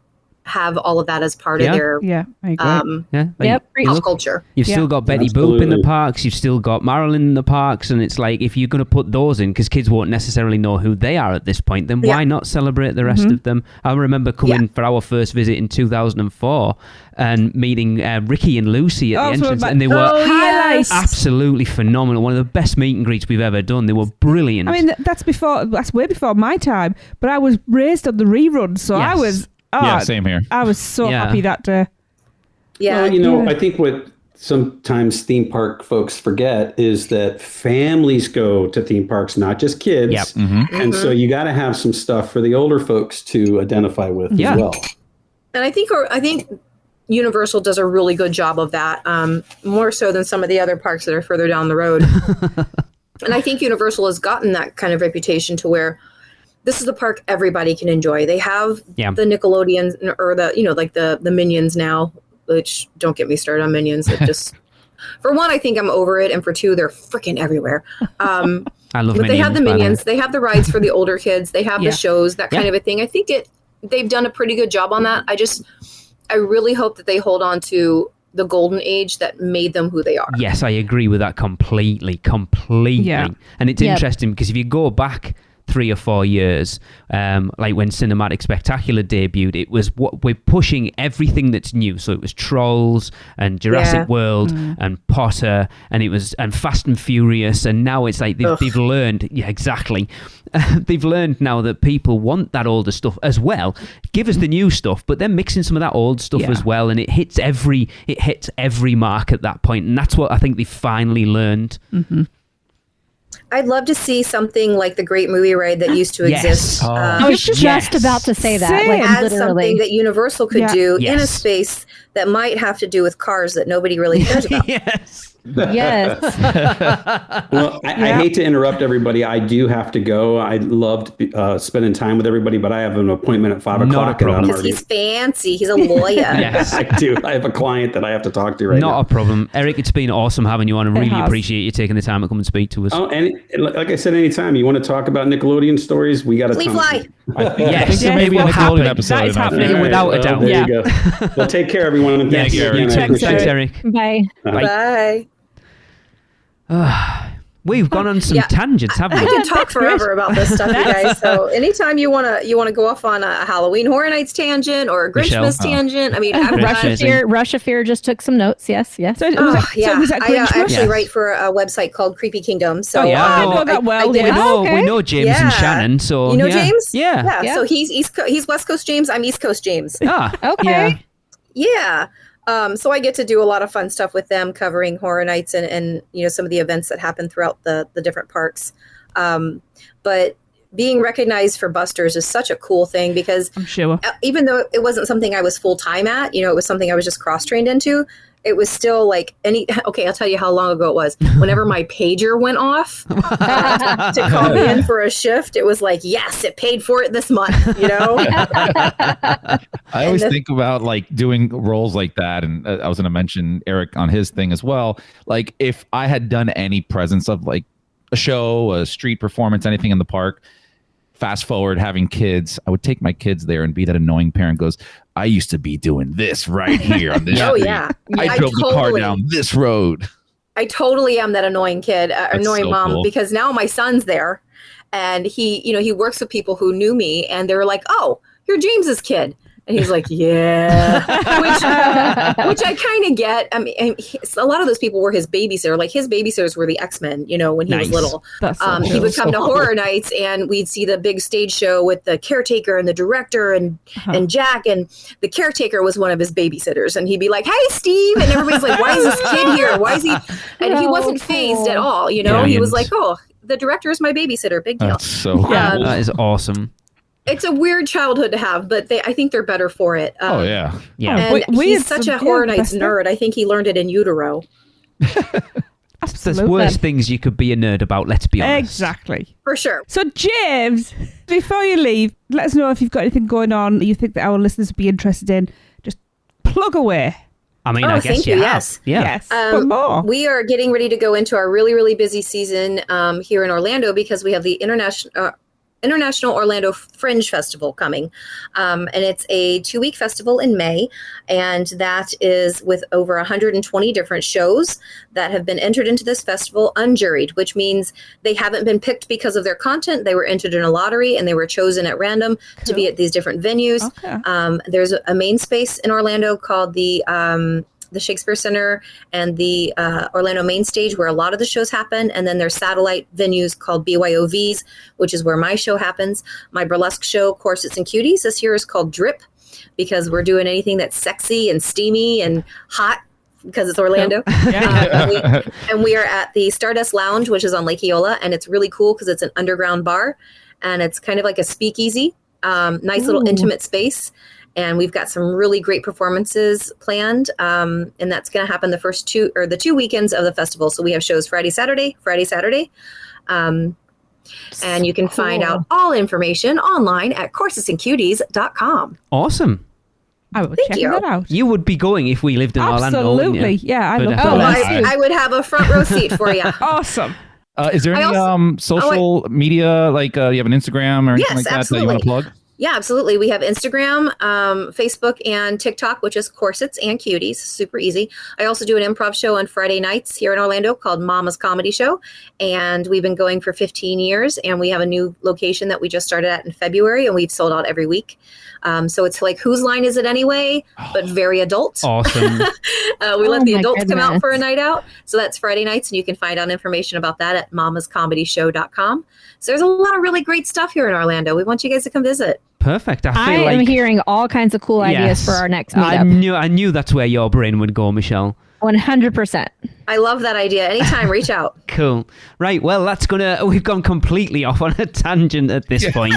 [SPEAKER 13] have all of that as part of their
[SPEAKER 3] I agree.
[SPEAKER 13] pop culture.
[SPEAKER 4] You've still got Betty Boop in the parks. You've still got Marilyn in the parks, and it's like if you're going to put those in, because kids won't necessarily know who they are at this point, then why not celebrate the rest of them? I remember coming for our first visit in 2004 and meeting Ricky and Lucy at the entrance, and they were absolutely phenomenal. One of the best meet and greets we've ever done. They were brilliant.
[SPEAKER 3] I mean, that's way before my time, but I was raised on the reruns, so I was.
[SPEAKER 6] Same here.
[SPEAKER 3] I was so happy that day.
[SPEAKER 13] Yeah.
[SPEAKER 14] Well, I think what sometimes theme park folks forget is that families go to theme parks, not just kids.
[SPEAKER 4] Yep.
[SPEAKER 14] And so you got to have some stuff for the older folks to identify with as well.
[SPEAKER 13] And I think Universal does a really good job of that, more so than some of the other parks that are further down the road. And I think Universal has gotten that kind of reputation to where this is the park everybody can enjoy. They have the Nickelodeons or the Minions now, which don't get me started on Minions. It just, for one, I think I'm over it. And for two, they're freaking everywhere.
[SPEAKER 4] I love
[SPEAKER 13] But
[SPEAKER 4] Minions,
[SPEAKER 13] they have the Minions. They have the rides for the older kids. They have the shows, that kind of a thing. I think they've done a pretty good job on that. I really hope that they hold on to the golden age that made them who they are.
[SPEAKER 4] Yes, I agree with that completely.
[SPEAKER 3] Yeah.
[SPEAKER 4] And it's interesting because if you go back 3 or 4 years, like when Cinematic Spectacular debuted, it was what we're pushing everything that's new. So it was Trolls and Jurassic World and Potter, and Fast and Furious, and now it's like they've learned. Yeah, exactly. They've learned now that people want that older stuff as well. Give us the new stuff, but then mixing some of that old stuff as well, and it hits every mark at that point, and that's what I think they finally learned.
[SPEAKER 13] I'd love to see something like the Great Movie Ride that used to exist.
[SPEAKER 7] I was just about to say that. Like,
[SPEAKER 13] add
[SPEAKER 7] literally.
[SPEAKER 13] something that Universal could do in a space that might have to do with cars that nobody really cares about.
[SPEAKER 7] Yes.
[SPEAKER 14] Well, I hate to interrupt everybody. I do have to go. I loved spending time with everybody, but I have an appointment at 5 o'clock.
[SPEAKER 13] Because he's fancy. He's a lawyer.
[SPEAKER 4] Yes,
[SPEAKER 14] I do. I have a client that I have to talk to right now.
[SPEAKER 4] Not a problem. Eric, it's been awesome having you on. I really appreciate you taking the time to come and speak to us.
[SPEAKER 14] Oh, and like I said, anytime you want to talk about Nickelodeon stories, we got to
[SPEAKER 13] fly.
[SPEAKER 6] I think there may be a Nickelodeon episode.
[SPEAKER 3] That is happening
[SPEAKER 4] without a doubt.
[SPEAKER 14] There you go. Well, take care, everyone. And thanks, Eric.
[SPEAKER 4] Thanks, Eric.
[SPEAKER 7] Bye.
[SPEAKER 13] Bye.
[SPEAKER 4] We've gone on some tangents, haven't we?
[SPEAKER 13] I can talk forever about this stuff, you guys. So anytime you wanna go off on a Halloween Horror Nights tangent or a Grinchmas tangent, I mean,
[SPEAKER 7] Rush of Fear just took some notes. Yes.
[SPEAKER 3] So was that
[SPEAKER 13] I actually write for a website called Creepy Kingdom. So
[SPEAKER 3] I know that well.
[SPEAKER 4] We know Jaimz and Shannon. So
[SPEAKER 13] you know Jaimz?
[SPEAKER 4] Yeah.
[SPEAKER 13] So he's West Coast Jaimz. I'm East Coast Jaimz.
[SPEAKER 7] Okay.
[SPEAKER 13] Yeah. So I get to do a lot of fun stuff with them, covering Horror Nights and some of the events that happen throughout the different parks. But being recognized for Busters is such a cool thing because
[SPEAKER 3] I'm sure,
[SPEAKER 13] even though it wasn't something I was full time at, it was something I was just cross trained into. It was still like I'll tell you how long ago it was. Whenever my pager went off to call me in for a shift, it was like, yes, it paid for it this month,
[SPEAKER 6] I always think about like doing roles like that. And I was going to mention Eric on his thing as well. Like if I had done any presence of like a show, a street performance, anything in the park, fast forward having kids, I would take my kids there and be that annoying parent goes, I used to be doing this right here on this street. I drove the car down this road.
[SPEAKER 13] I totally am that annoying kid, annoying mom,
[SPEAKER 6] cool.
[SPEAKER 13] because now my son's there and he works with people who knew me and they were like, oh, you're James's kid. And he's like, yeah, which I kind of get. I mean, a lot of those people were his babysitter. Like his babysitters were the X-Men, when he was little. He would come to Horror Nights and we'd see the big stage show with the caretaker and the director and Jack. And the caretaker was one of his babysitters. And he'd be like, hey, Steve. And everybody's like, why is this kid here? Why is he? And he wasn't fazed at all. He was like, oh, the director is my babysitter. Big deal.
[SPEAKER 6] That's so cool.
[SPEAKER 4] That is awesome.
[SPEAKER 13] It's a weird childhood to have, but I think they're better for it.
[SPEAKER 4] Yeah.
[SPEAKER 13] And he's such a Horror Nights nerd. I think he learned it in utero.
[SPEAKER 4] There's worse things you could be a nerd about, let's be honest.
[SPEAKER 3] Exactly.
[SPEAKER 13] For sure.
[SPEAKER 3] So, Jaimz, before you leave, let us know if you've got anything going on that you think that our listeners would be interested in. Just plug away.
[SPEAKER 4] I mean, I guess you have.
[SPEAKER 13] Yes.
[SPEAKER 4] Yeah.
[SPEAKER 3] Yes. But more.
[SPEAKER 13] We are getting ready to go into our really, really busy season here in Orlando because we have the International Orlando Fringe Festival coming. And it's a 2-week festival in May. And that is with over 120 different shows that have been entered into this festival unjuried, which means they haven't been picked because of their content. They were entered in a lottery and they were chosen at random to be at these different venues. Okay. There's a main space in Orlando called the Shakespeare Center and the Orlando Main Stage, where a lot of the shows happen. And then there's satellite venues called BYOVs, which is where my show happens. My burlesque show, Corsets and Cuties, this year is called Drip, because we're doing anything that's sexy and steamy and hot because it's Orlando. And we are at the Stardust Lounge, which is on Lake Eola. And it's really cool because it's an underground bar and it's kind of like a speakeasy, nice little intimate space. And we've got some really great performances planned. And that's going to happen the 2 weekends of the festival. So we have shows Friday, Saturday. And you can find out all information online at corsetsandcuties.com.
[SPEAKER 4] Awesome.
[SPEAKER 3] I would check that out.
[SPEAKER 4] You would be going if we lived in Orlando.
[SPEAKER 3] Absolutely. Yeah, I love
[SPEAKER 13] that. I would have a front row seat for you.
[SPEAKER 3] Awesome.
[SPEAKER 6] Is there any social media, like you have an Instagram or anything like that that you want to plug?
[SPEAKER 13] Yeah, absolutely. We have Instagram, Facebook, and TikTok, which is Corsets and Cuties. Super easy. I also do an improv show on Friday nights here in Orlando called Mama's Comedy Show. And we've been going for 15 years. And we have a new location that we just started at in February. And we've sold out every week. So it's like, whose line is it anyway? But very adult.
[SPEAKER 4] Awesome.
[SPEAKER 13] We let the adults come out for a night out. So that's Friday nights. And you can find out information about that at mamascomedyshow.com. So there's a lot of really great stuff here in Orlando. We want you guys to come visit.
[SPEAKER 4] Perfect.
[SPEAKER 7] I am hearing all kinds of cool ideas for our next meetup.
[SPEAKER 4] I knew that's where your brain would go, Michelle.
[SPEAKER 7] 100%.
[SPEAKER 13] I love that idea. Anytime, reach out.
[SPEAKER 4] Cool. Right. Well, we've gone completely off on a tangent at this point,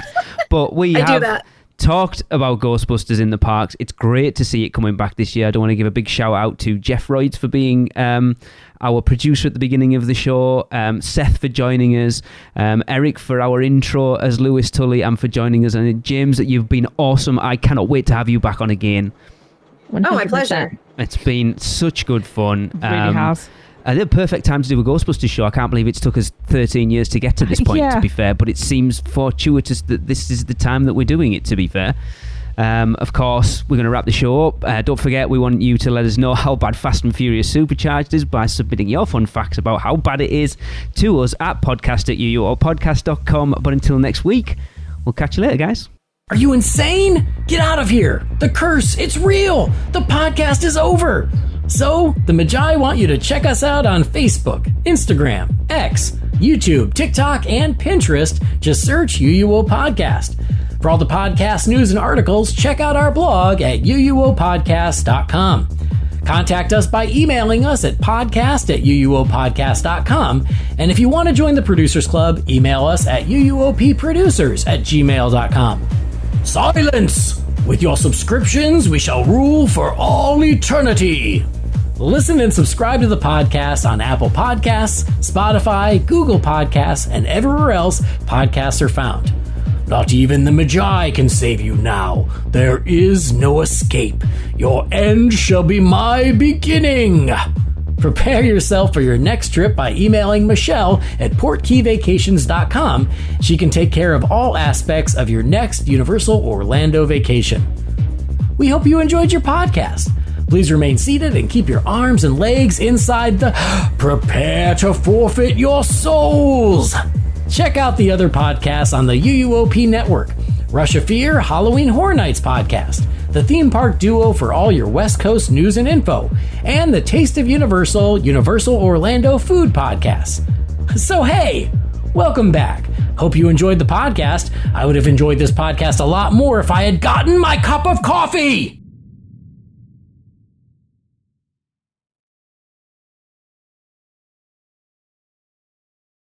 [SPEAKER 4] but we have talked about Ghostbusters in the parks. It's great to see it coming back this year. I don't want to give a big shout out to Jeff Royds for being our producer at the beginning of the show, Seth for joining us, Eric for our intro as Lewis Tully, and for joining us, and James, you've been awesome. I cannot wait to have you back on again.
[SPEAKER 7] 100%.
[SPEAKER 13] Oh, my pleasure.
[SPEAKER 4] It's been such good fun.
[SPEAKER 3] It really has.
[SPEAKER 4] The perfect time to do a Ghostbusters show. I can't believe it's took us 13 years to get to this point, to be fair, but it seems fortuitous that this is the time that we're doing it, to be fair. Of course, we're going to wrap the show up. Don't forget, we want you to let us know how bad Fast and Furious Supercharged is by submitting your fun facts about how bad it is to us at podcast@uuopodcast.com. But until next week, we'll catch you later, guys.
[SPEAKER 15] Are you insane? Get out of here. The curse, it's real. The podcast is over. So, the Magi want you to check us out on Facebook, Instagram, X, YouTube, TikTok, and Pinterest. Just search UUO Podcast. For all the podcast news and articles, check out our blog at uuopodcast.com. Contact us by emailing us at podcast@uuopodcast.com. And if you want to join the Producers Club, email us at uuopproducers@gmail.com. Silence! With your subscriptions, we shall rule for all eternity. Listen and subscribe to the podcast on Apple Podcasts, Spotify, Google Podcasts, and everywhere else podcasts are found. Not even the Magi can save you now. There is no escape. Your end shall be my beginning. Prepare yourself for your next trip by emailing Michelle at portkeyvacations.com. She can take care of all aspects of your next Universal Orlando vacation. We hope you enjoyed your podcast. Please remain seated and keep your arms and legs inside the prepare to forfeit your souls. Check out the other podcasts on the UUOP network. Rush of Fear, Halloween Horror Nights podcast, the theme park duo for all your West Coast news and info, and the Taste of Universal, Universal Orlando food podcast. So hey, welcome back. Hope you enjoyed the podcast. I would have enjoyed this podcast a lot more if I had gotten my cup of coffee.